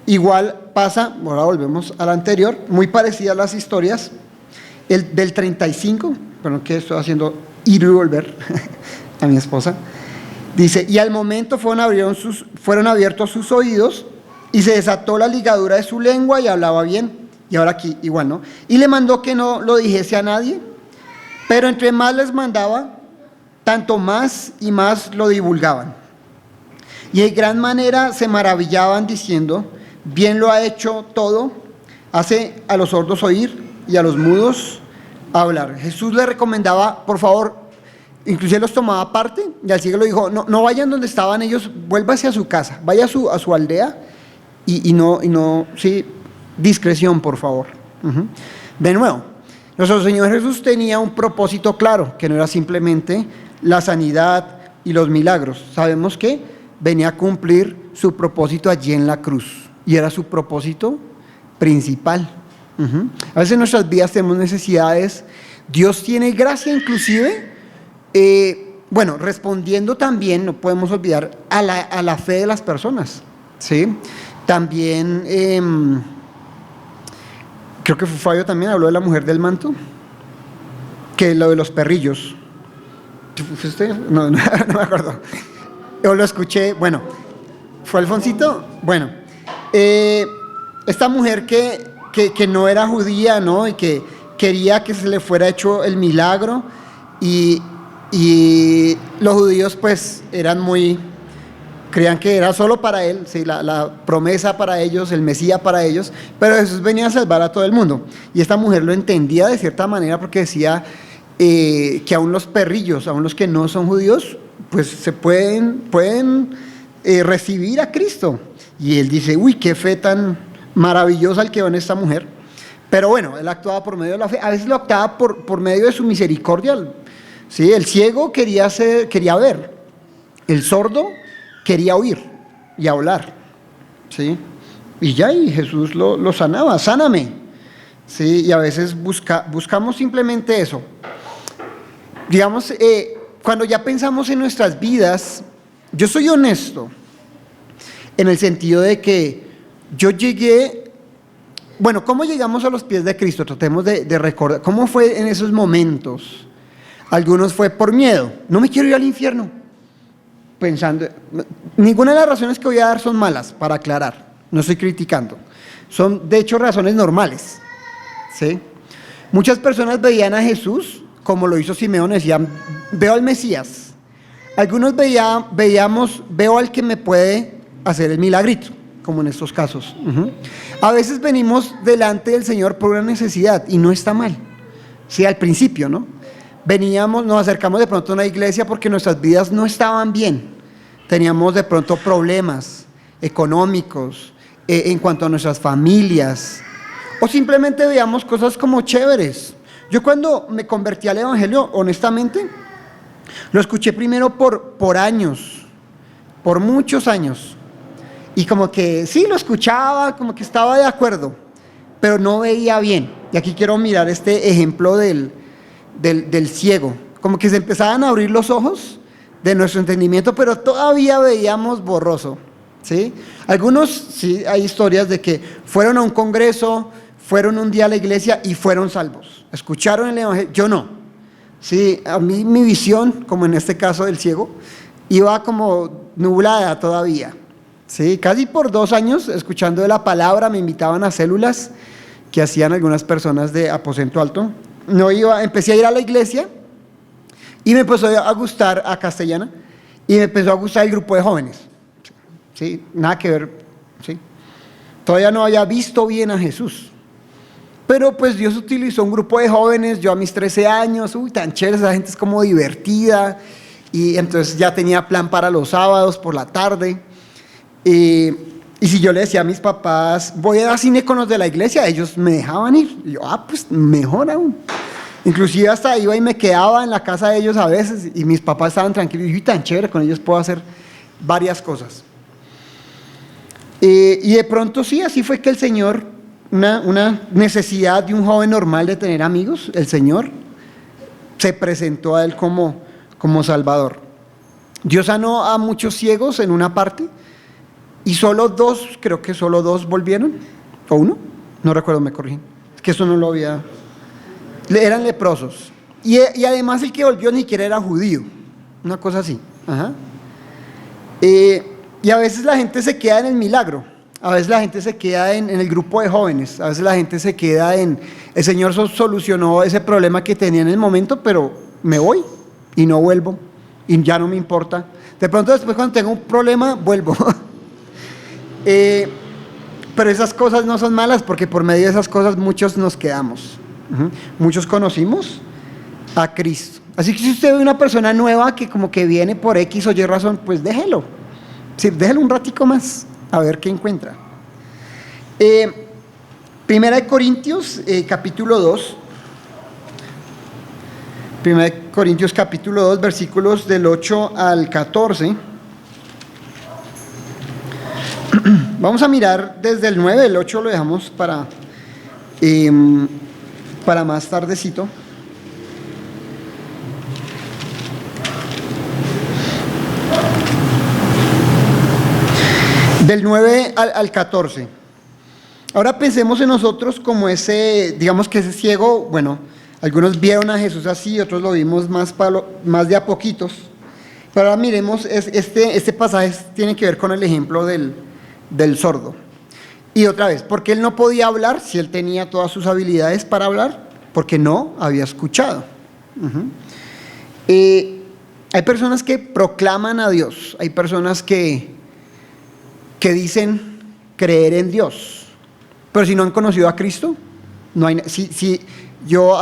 Speaker 6: Igual pasa, ahora volvemos a la anterior, muy parecidas las historias, el del 35, bueno, que estoy haciendo ir y volver a mi esposa, dice, y al momento fueron abiertos sus oídos y se desató la ligadura de su lengua y hablaba bien. Y ahora aquí igual, ¿no? Y le mandó que no lo dijese a nadie, pero entre más les mandaba, tanto más y más lo divulgaban. Y de gran manera se maravillaban diciendo, bien lo ha hecho todo, hace a los sordos oír y a los mudos hablar. Jesús le recomendaba, por favor, inclusive los tomaba aparte, y al ciego le dijo, no vayan donde estaban ellos, vuélvase a su casa, vaya a su aldea y no, sí, discreción, por favor. De nuevo, nuestro Señor Jesús tenía un propósito claro, que no era simplemente la sanidad y los milagros. Sabemos que venía a cumplir su propósito allí en la cruz, y era su propósito principal. A veces en nuestras vidas tenemos necesidades, Dios tiene gracia inclusive, respondiendo también, no podemos olvidar, a la fe de las personas, ¿sí? También, creo que Fabio también habló de la mujer del manto, que lo de los perrillos. ¿Fue usted? No me acuerdo. Yo lo escuché, bueno, ¿fue Alfonsito? Bueno, esta mujer que no era judía, ¿no? Y que quería que se le fuera hecho el milagro, y los judíos pues creían que era solo para él, ¿sí? La promesa para ellos, el Mesías para ellos, pero Jesús venía a salvar a todo el mundo. Y esta mujer lo entendía de cierta manera, porque decía que aún los perrillos, aún los que no son judíos, pues se pueden recibir a Cristo. Y él dice, uy, qué fe tan maravillosa el que va en esta mujer. Pero bueno, él actuaba por medio de la fe, a veces lo actuaba por medio de su misericordia. ¿Sí? El ciego quería ver, el sordo quería oír y hablar, ¿sí? Y Jesús lo sanaba, sáname, ¿sí? Y a veces buscamos simplemente eso. Digamos, cuando ya pensamos en nuestras vidas, yo soy honesto, en el sentido de que yo llegué, bueno, ¿cómo llegamos a los pies de Cristo? Tratemos de recordar, ¿cómo fue en esos momentos? Algunos fue por miedo, no me quiero ir al infierno, pensando, ninguna de las razones que voy a dar son malas, para aclarar, no estoy criticando, son de hecho razones normales, ¿sí? Muchas personas veían a Jesús, como lo hizo Simeón, decían, veo al Mesías. Algunos veo al que me puede hacer el milagrito, como en estos casos. A veces venimos delante del Señor por una necesidad, y no está mal, sí, al principio, ¿no? Nos acercamos de pronto a una iglesia porque nuestras vidas no estaban bien, teníamos de pronto problemas económicos, en cuanto a nuestras familias, o simplemente veíamos cosas como chéveres. Yo cuando me convertí al evangelio, honestamente, lo escuché primero por años, por muchos años, y como que sí lo escuchaba, como que estaba de acuerdo, pero no veía bien. Y aquí quiero mirar este ejemplo del ciego, como que se empezaban a abrir los ojos de nuestro entendimiento, pero todavía veíamos borroso, ¿sí? Algunos, sí, hay historias de que fueron a un congreso, fueron un día a la iglesia y fueron salvos, escucharon el evangelio, yo no, ¿sí? A mí mi visión, como en este caso del ciego, iba como nublada todavía, ¿sí? Casi por 2 años escuchando de la palabra, me invitaban a células que hacían algunas personas de Aposento Alto. Empecé a ir a la iglesia y me empezó a gustar a Castellana, y me empezó a gustar el grupo de jóvenes, ¿sí? Nada que ver, ¿sí? Todavía no había visto bien a Jesús, pero pues Dios utilizó un grupo de jóvenes, yo a mis 13 años, tan chévere, esa gente es como divertida, y entonces ya tenía plan para los sábados por la tarde, y si yo le decía a mis papás, voy a ir al cine con los de la iglesia, ellos me dejaban ir. Y yo, pues mejor aún. Inclusive hasta iba y me quedaba en la casa de ellos a veces, y mis papás estaban tranquilos, y tan chévere, con ellos puedo hacer varias cosas. Y de pronto sí, así fue que el Señor, una necesidad de un joven normal de tener amigos, el Señor se presentó a él como Salvador. Dios sanó a muchos ciegos en una parte, y solo 2, creo que solo 2 volvieron, o 1, no recuerdo, me corrigen, es que eso no lo había, eran leprosos, y además el que volvió ni siquiera era judío, una cosa así. Ajá. Y a veces la gente se queda en el milagro, a veces la gente se queda en el grupo de jóvenes, a veces la gente se queda en, el Señor solucionó ese problema que tenía en el momento, pero me voy y no vuelvo, y ya no me importa. De pronto después cuando tengo un problema, vuelvo. Pero esas cosas no son malas, porque por medio de esas cosas muchos nos quedamos. Muchos conocimos a Cristo. Así que si usted ve una persona nueva que como que viene por X o Y razón, pues déjelo. Sí, déjelo un ratico más, a ver qué encuentra. Primera de Corintios, capítulo 2. Primera de Corintios, capítulo 2, versículos del 8 al 14. Vamos a mirar desde el 9, el 8 lo dejamos para más tardecito. Del 9 al 14. Ahora pensemos en nosotros como ese, digamos que ese ciego, bueno, algunos vieron a Jesús así, otros lo vimos más de a poquitos. Pero ahora miremos, este pasaje tiene que ver con el ejemplo del sordo. Y otra vez, ¿por qué él no podía hablar si él tenía todas sus habilidades para hablar? Porque no había escuchado. Hay personas que proclaman a Dios, hay personas que dicen creer en Dios, pero si no han conocido a Cristo, no hay. Si yo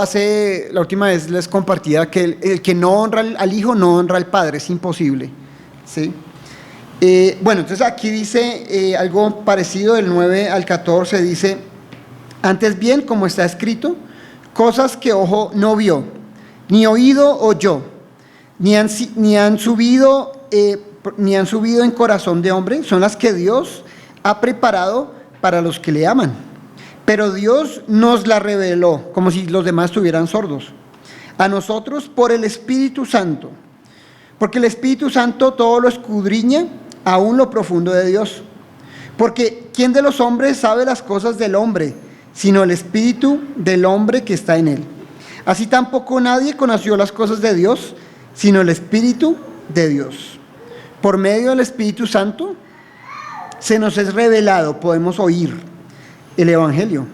Speaker 6: la última vez les compartía que el que no honra al Hijo no honra al Padre, es imposible, ¿sí? Bueno, entonces aquí dice algo parecido, del 9 al 14 dice: antes bien, como está escrito, cosas que ojo no vio, ni oído oyó, ni han subido en corazón de hombre, son las que Dios ha preparado para los que le aman. Pero Dios nos la reveló, como si los demás estuvieran sordos, a nosotros por el Espíritu Santo, porque el Espíritu Santo todo lo escudriña, aún lo profundo de Dios. Porque ¿quién de los hombres sabe las cosas del hombre, sino el Espíritu del hombre que está en él? Así tampoco nadie conoció las cosas de Dios, sino el Espíritu de Dios. Por medio del Espíritu Santo se nos es revelado, podemos oír el Evangelio.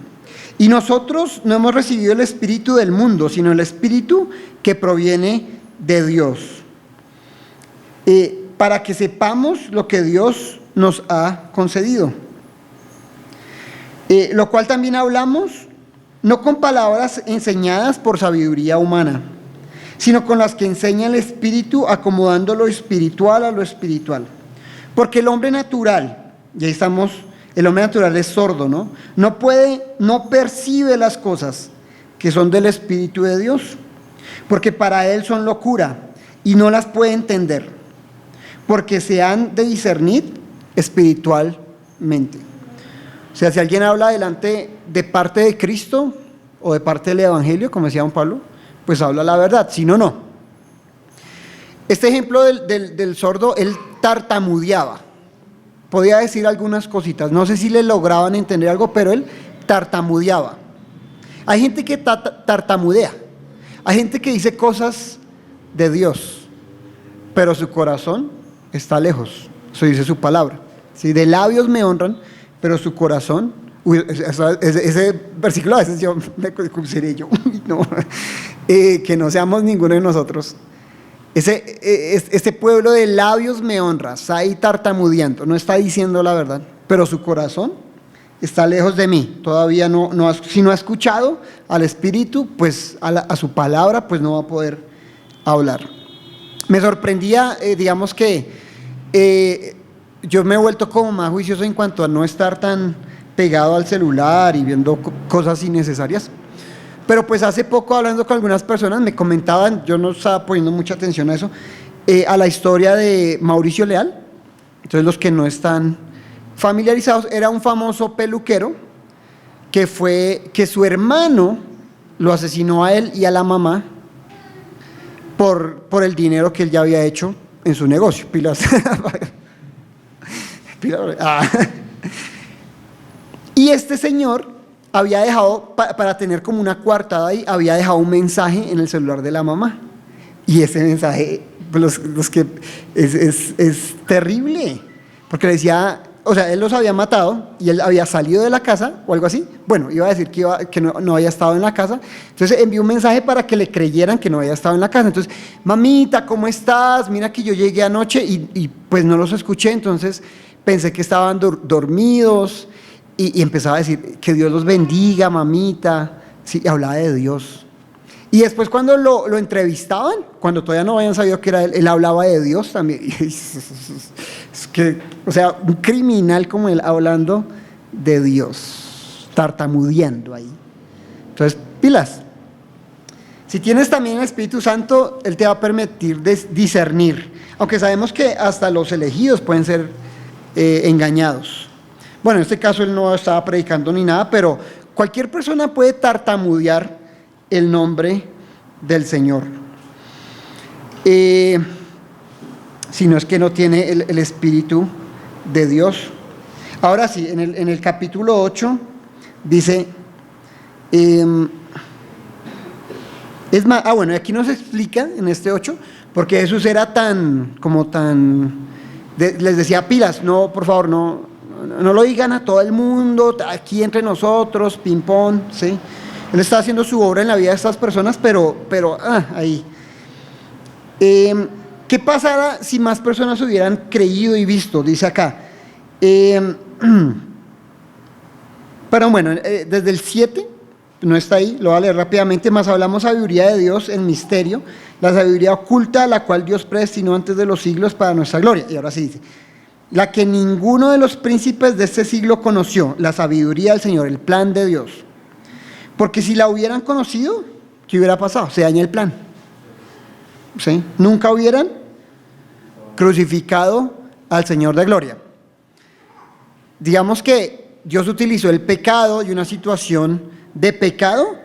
Speaker 6: Y nosotros no hemos recibido el espíritu del mundo, sino el Espíritu que proviene de Dios, para que sepamos lo que Dios nos ha concedido. Lo cual también hablamos, no con palabras enseñadas por sabiduría humana, sino con las que enseña el Espíritu, acomodando lo espiritual a lo espiritual. Porque el hombre natural, y ahí estamos, el hombre natural es sordo, ¿no? No percibe las cosas que son del Espíritu de Dios, porque para él son locura y no las puede entender, porque se han de discernir espiritualmente. O sea, si alguien habla de parte de Cristo o de parte del Evangelio, como decía don Pablo, pues habla la verdad, si no, no. Este ejemplo del sordo, él tartamudeaba, podía decir algunas cositas, no sé si le lograban entender algo, pero él tartamudeaba. Hay gente que tartamudea, hay gente que dice cosas de Dios, pero su corazón está lejos, eso dice su palabra. ¿Sí? De labios me honran, pero su corazón, ese versículo a veces yo me cruceré yo, no, que no seamos ninguno de nosotros. Este pueblo de labios me honra, está ahí tartamudeando, no está diciendo la verdad, pero su corazón está lejos de mí. Todavía si no ha escuchado al Espíritu, pues a su palabra, pues no va a poder hablar. Me sorprendía, digamos que yo me he vuelto como más juicioso en cuanto a no estar tan pegado al celular y viendo cosas innecesarias. Pero pues hace poco, hablando con algunas personas, me comentaban, yo no estaba poniendo mucha atención a eso, a la historia de Mauricio Leal. Entonces, los que no están familiarizados, era un famoso peluquero que su hermano lo asesinó a él y a la mamá por el dinero que él ya había hecho en su negocio. Pilas. Y este señor había dejado, para tener como una coartada ahí, había dejado un mensaje en el celular de la mamá. Y ese mensaje, los que es terrible, porque le decía, o sea, él los había matado y él había salido de la casa o algo así. Bueno, iba a decir que no había estado en la casa. Entonces envió un mensaje para que le creyeran que no había estado en la casa. Entonces, mamita, ¿cómo estás? Mira que yo llegué anoche y pues no los escuché, entonces pensé que estaban dormidos y empezaba a decir, que Dios los bendiga, mamita. Sí, hablaba de Dios. Y después cuando lo entrevistaban, cuando todavía no habían sabido que era él hablaba de Dios también. Es que, o sea, un criminal como él hablando de Dios, tartamudeando ahí. Entonces, pilas. Si tienes también el Espíritu Santo, Él te va a permitir discernir. Aunque sabemos que hasta los elegidos pueden ser engañados. Bueno, en este caso él no estaba predicando ni nada, pero cualquier persona puede tartamudear el nombre del Señor. Si no es que no tiene el Espíritu de Dios. Ahora sí, en el capítulo 8 dice, es más, bueno, aquí nos explica en este 8, porque Jesús era les decía pilas, no, por favor, no lo digan a todo el mundo, aquí entre nosotros, ping-pong, ¿sí? Él está haciendo su obra en la vida de estas personas, pero ahí. ¿Qué pasará si más personas hubieran creído y visto? Dice acá. Pero bueno, desde el 7, no está ahí, lo voy a leer rápidamente, más hablamos sabiduría de Dios en misterio, la sabiduría oculta a la cual Dios predestinó antes de los siglos para nuestra gloria. Y ahora sí dice, la que ninguno de los príncipes de este siglo conoció, la sabiduría del Señor, el plan de Dios. Porque si la hubieran conocido, ¿qué hubiera pasado? Se daña el plan. ¿Sí? Nunca hubieran crucificado al Señor de gloria. Digamos que Dios utilizó el pecado y una situación de pecado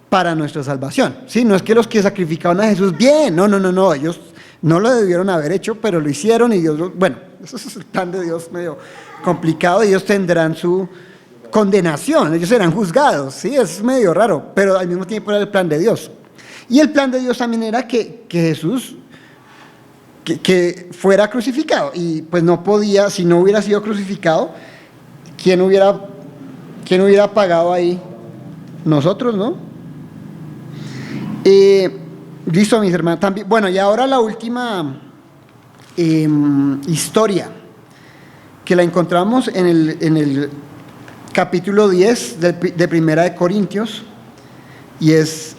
Speaker 6: para nuestra salvación. ¿Sí? No es que los que sacrificaron a Jesús, bien, no, ellos no lo debieron haber hecho, pero lo hicieron y Dios, bueno, eso es el plan de Dios medio complicado, ellos tendrán su condenación, ellos serán juzgados, ¿sí? Es medio raro, pero al mismo tiempo era el plan de Dios. Y el plan de Dios también era que Jesús que fuera crucificado, y pues no podía, si no hubiera sido crucificado, ¿quién hubiera pagado ahí? Nosotros, ¿no? Listo, mis hermanos. También, bueno, y ahora la última historia, que la encontramos en el capítulo 10 de Primera de Corintios, y es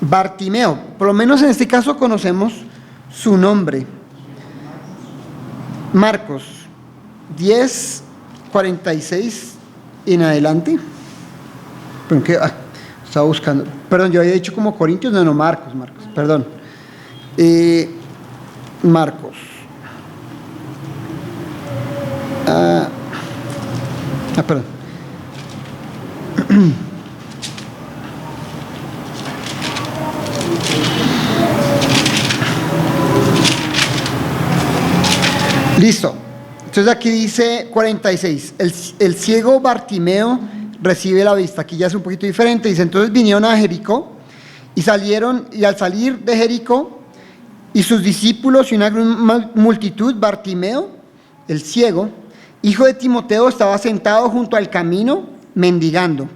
Speaker 6: Bartimeo. Por lo menos en este caso conocemos su nombre. Marcos 10:46 en adelante. Pero que estaba buscando. Perdón, yo había dicho como Corintios, no, Marcos, perdón. Marcos. Perdón. Listo. Entonces aquí dice 46. El ciego Bartimeo recibe la vista. Aquí ya es un poquito diferente. Dice, entonces vinieron a Jericó y salieron, y al salir de Jericó y sus discípulos y una gran multitud, Bartimeo, el ciego, hijo de Timoteo, estaba sentado junto al camino mendigando.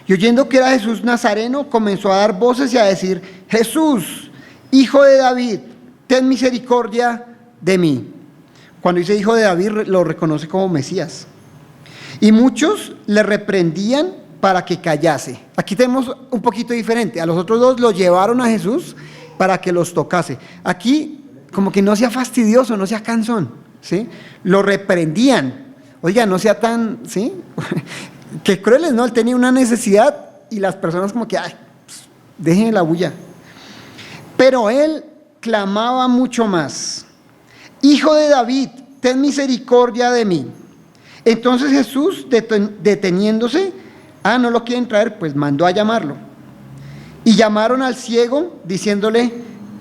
Speaker 6: Y oyendo que era Jesús Nazareno, comenzó a dar voces y a decir, Jesús, hijo de David, ten misericordia de mí. Cuando dice hijo de David, lo reconoce como Mesías. Y muchos le reprendían para que callase. Aquí tenemos un poquito diferente. A los otros dos los llevaron a Jesús para que los tocase. Aquí como que no sea fastidioso, no sea cansón, ¿sí? Lo reprendían. Oiga, no sea tan, ¿sí? Qué crueles, ¿no? Él tenía una necesidad y las personas como que, ay, pues, dejen la bulla. Pero él clamaba mucho más. Hijo de David, ten misericordia de mí. Entonces Jesús, deteniéndose, no lo quieren traer, pues mandó a llamarlo. Y llamaron al ciego, diciéndole,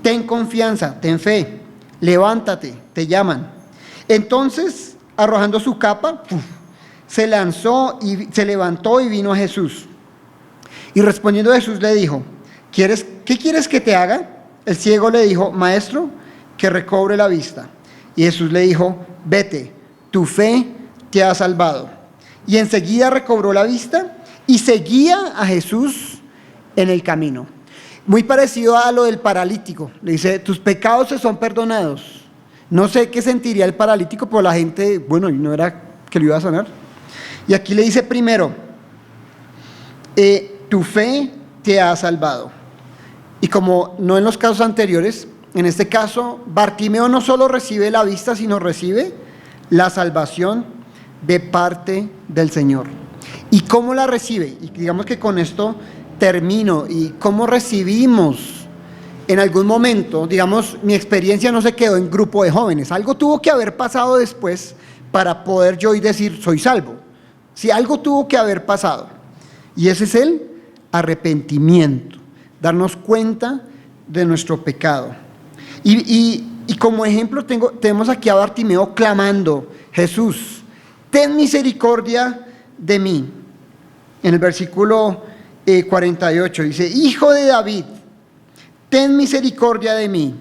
Speaker 6: ten confianza, ten fe, levántate, te llaman. Entonces, arrojando su capa, se lanzó y se levantó y vino a Jesús. Y respondiendo Jesús le dijo, ¿qué quieres que te haga? El ciego le dijo, Maestro, que recobre la vista. Y Jesús le dijo, vete, tu fe te ha salvado. Y enseguida recobró la vista y seguía a Jesús en el camino. Muy parecido a lo del paralítico. Le dice, tus pecados te son perdonados. No sé qué sentiría el paralítico, pero la gente, bueno, no era que lo iba a sanar. Y aquí le dice primero, tu fe te ha salvado. Y como no en los casos anteriores, en este caso, Bartimeo no solo recibe la vista, sino recibe la salvación de parte del Señor. ¿Y cómo la recibe? Y digamos que con esto termino. ¿Y cómo recibimos en algún momento? Digamos, mi experiencia no se quedó en grupo de jóvenes. Algo tuvo que haber pasado después para poder yo hoy decir, soy salvo. Si algo tuvo que haber pasado. Y ese es el arrepentimiento. Darnos cuenta de nuestro pecado. Y como ejemplo tenemos aquí a Bartimeo clamando, Jesús, ten misericordia de mí. En el versículo 48 dice, Hijo de David, ten misericordia de mí.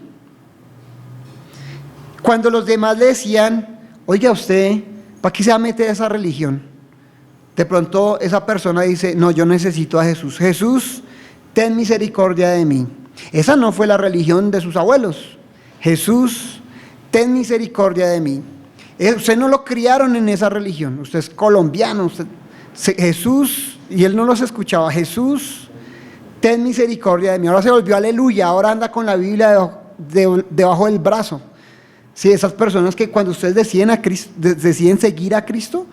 Speaker 6: Cuando los demás le decían, oiga usted, ¿para qué se va a meter a esa religión? De pronto esa persona dice, no, yo necesito a Jesús. Jesús, ten misericordia de mí. Esa no fue la religión de sus abuelos. Jesús, ten misericordia de mí. Usted no lo criaron en esa religión. Usted es colombiano. Jesús, y él no los escuchaba. Jesús, ten misericordia de mí. Ahora se volvió aleluya. Ahora anda con la Biblia debajo del brazo. Sí, esas personas que cuando ustedes deciden seguir a Cristo,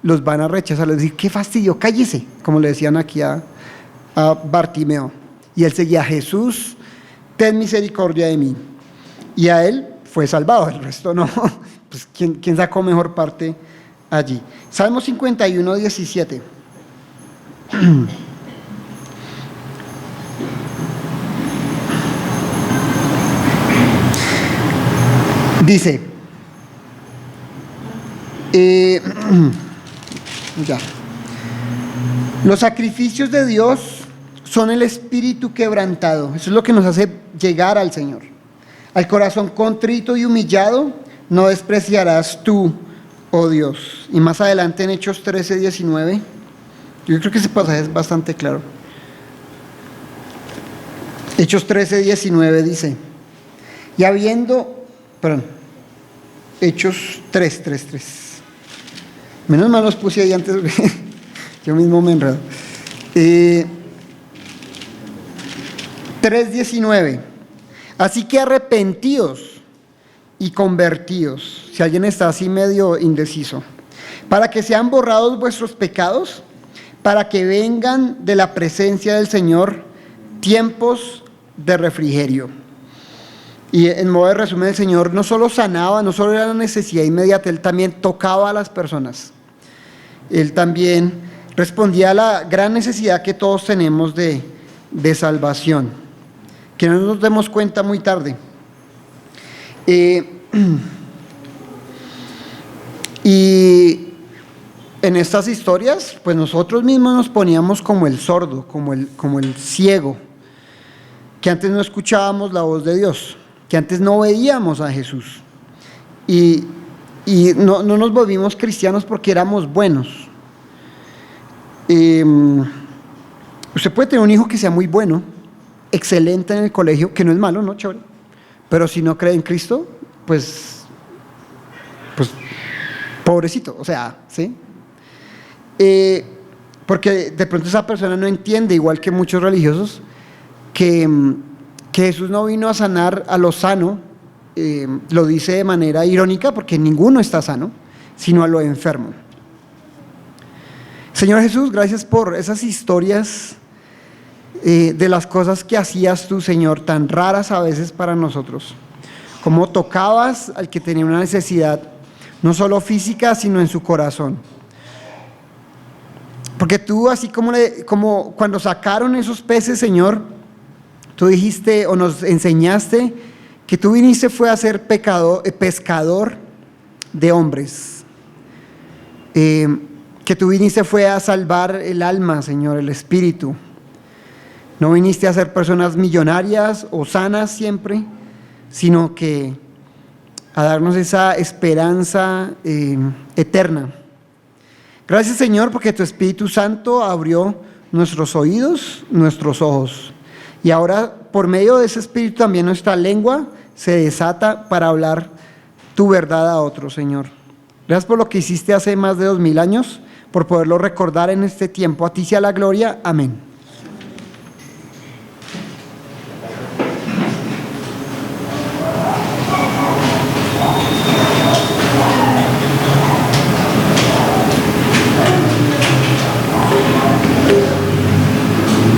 Speaker 6: los van a rechazar. Les decir, qué fastidio, cállese. Como le decían aquí a Bartimeo. Y él seguía, Jesús, ten misericordia de mí. Y a él fue salvado, el resto no. Pues ¿quién sacó mejor parte allí? Salmo 51, 17. Dice, ya. Los sacrificios de Dios son el espíritu quebrantado. Eso es lo que nos hace llegar al Señor. Al corazón contrito y humillado no despreciarás tú, oh Dios. Y más adelante en Hechos 13, 19, yo creo que ese pasaje es bastante claro. Hechos 13, 19 dice, y Hechos 3. Menos mal los puse ahí antes, yo mismo me enredo. 3:19. Así que arrepentíos y convertíos, si alguien está así medio indeciso, para que sean borrados vuestros pecados, para que vengan de la presencia del Señor tiempos de refrigerio. Y en modo de resumen, el Señor no solo sanaba, no solo era la necesidad inmediata, Él también tocaba a las personas. Él también respondía a la gran necesidad que todos tenemos de salvación, que no nos demos cuenta muy tarde. Y en estas historias, pues nosotros mismos nos poníamos como el sordo, como el ciego, que antes no escuchábamos la voz de Dios, que antes no veíamos a Jesús. Y no nos volvimos cristianos porque éramos buenos. Usted puede tener un hijo que sea muy bueno, excelente en el colegio, que no es malo, no, chévere, pero si no cree en Cristo, pues pobrecito, o sea, ¿sí? Porque de pronto esa persona no entiende, igual que muchos religiosos, que Jesús no vino a sanar a lo sano, lo dice de manera irónica, porque ninguno está sano, sino a lo enfermo. Señor Jesús, gracias por esas historias de las cosas que hacías tú, Señor, tan raras a veces para nosotros. Cómo tocabas al que tenía una necesidad, no solo física, sino en su corazón. Porque tú, así como cuando sacaron esos peces, Señor, tú dijiste o nos enseñaste que tú viniste fue a ser pescador de hombres. Que tú viniste fue a salvar el alma, Señor, el espíritu. No viniste a ser personas millonarias o sanas siempre, sino que a darnos esa esperanza eterna. Gracias, Señor, porque tu Espíritu Santo abrió nuestros oídos, nuestros ojos. Y ahora, por medio de ese Espíritu, también nuestra lengua se desata para hablar tu verdad a otros, Señor. Gracias por lo que hiciste hace más de 2000 años, por poderlo recordar en este tiempo. A ti sea la gloria. Amén.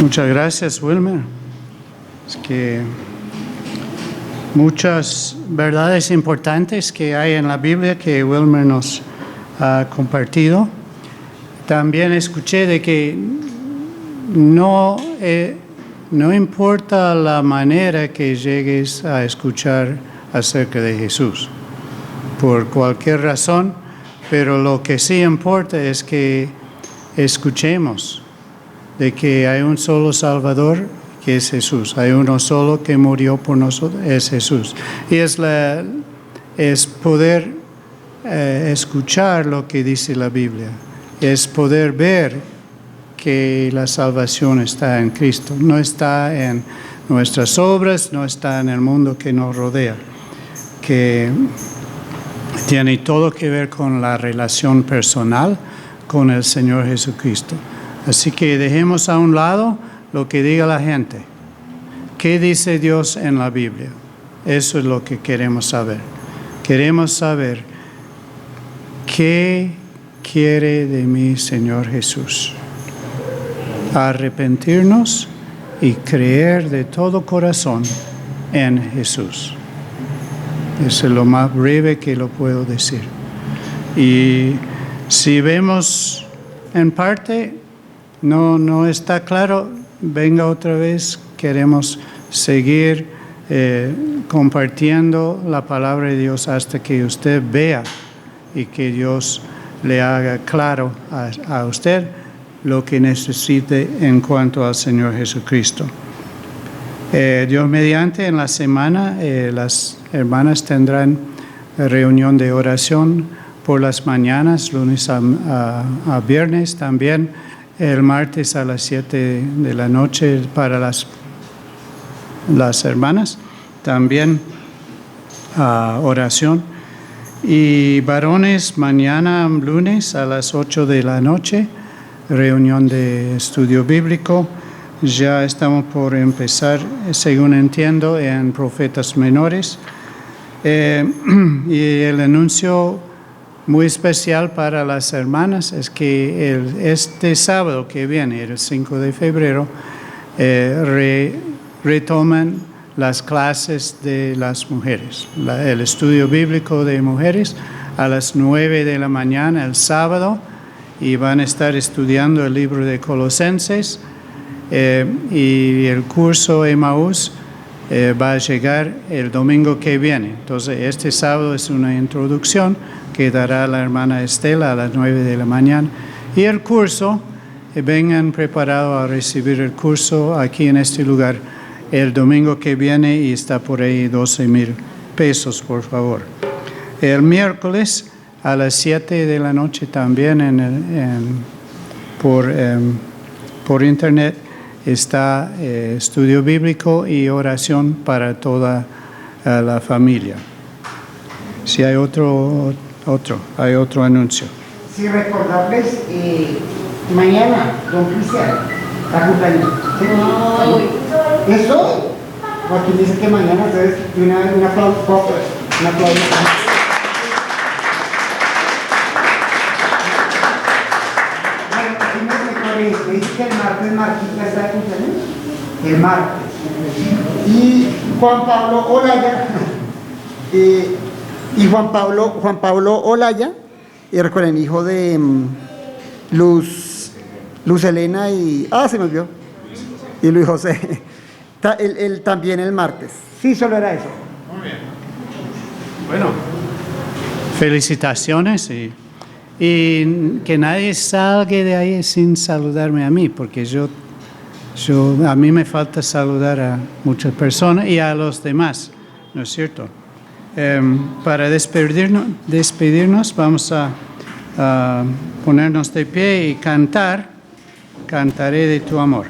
Speaker 1: Muchas gracias, Wilmer. Es que muchas verdades importantes que hay en la Biblia que Wilmer nos ha compartido. También escuché de que no importa la manera que llegues a escuchar acerca de Jesús, por cualquier razón, pero lo que sí importa es que escuchemos de que hay un solo Salvador, que es Jesús. Hay uno solo que murió por nosotros, es Jesús. Y es poder escuchar lo que dice la Biblia. Es poder ver que la salvación está en Cristo. No está en nuestras obras, no está en el mundo que nos rodea. Que tiene todo que ver con la relación personal con el Señor Jesucristo. Así que dejemos a un lado lo que diga la gente. ¿Qué dice Dios en la Biblia? Eso es lo que queremos saber. Queremos saber qué quiere de mí, Señor Jesús. Arrepentirnos y creer de todo corazón en Jesús. Eso es lo más breve que lo puedo decir. Y si vemos en parte, no está claro, venga otra vez, queremos seguir compartiendo la palabra de Dios hasta que usted vea y que Dios le haga claro a usted lo que necesite en cuanto al Señor Jesucristo. Dios mediante, en la semana las hermanas tendrán reunión de oración por las mañanas, lunes a viernes también. El martes a las 7 de la noche para las hermanas, también oración. Y varones, mañana lunes a las 8 de la noche, reunión de estudio bíblico. Ya estamos por empezar, según entiendo, en Profetas Menores. Y el anuncio muy especial para las hermanas es que este sábado que viene, el 5 de febrero, retoman las clases de las mujeres, el estudio bíblico de mujeres a las 9 de la mañana el sábado, y van a estar estudiando el libro de Colosenses, y el curso Emmaús va a llegar el domingo que viene. Entonces, este sábado es una introducción que dará la hermana Estela a las 9 de la mañana. Y el curso, vengan preparados a recibir el curso aquí en este lugar el domingo que viene, y está por ahí 12,000 pesos, por favor. El miércoles a las 7 de la noche también por internet está estudio bíblico y oración para toda la familia. Si hay otro anuncio.
Speaker 6: Sí, recordarles, mañana, don Cristian, está cumpleaños. ¿Sí? ¿Eso? Aquí dice que mañana, entonces, un aplauso. Me dice que el martes Marquita está de cumpleaños. El martes. Y Juan Pablo Olaya. Juan Pablo Olaya, y recuerden, hijo de Luz Elena y... se me olvidó. Y Luis José. Él también el martes. Sí, solo era eso.
Speaker 1: Muy bien. Bueno, felicitaciones y que nadie salga de ahí sin saludarme a mí, porque a mí me falta saludar a muchas personas y a los demás, ¿no es cierto? Para despedirnos vamos a ponernos de pie y cantaré de tu amor.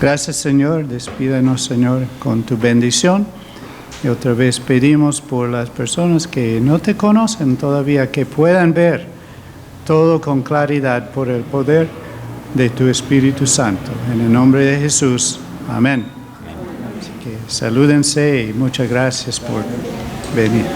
Speaker 1: Gracias, Señor. Despídanos, Señor, con tu bendición. Y otra vez pedimos por las personas que no te conocen todavía, que puedan ver todo con claridad por el poder de tu Espíritu Santo. En el nombre de Jesús. Amén. Así que salúdense y muchas gracias por venir.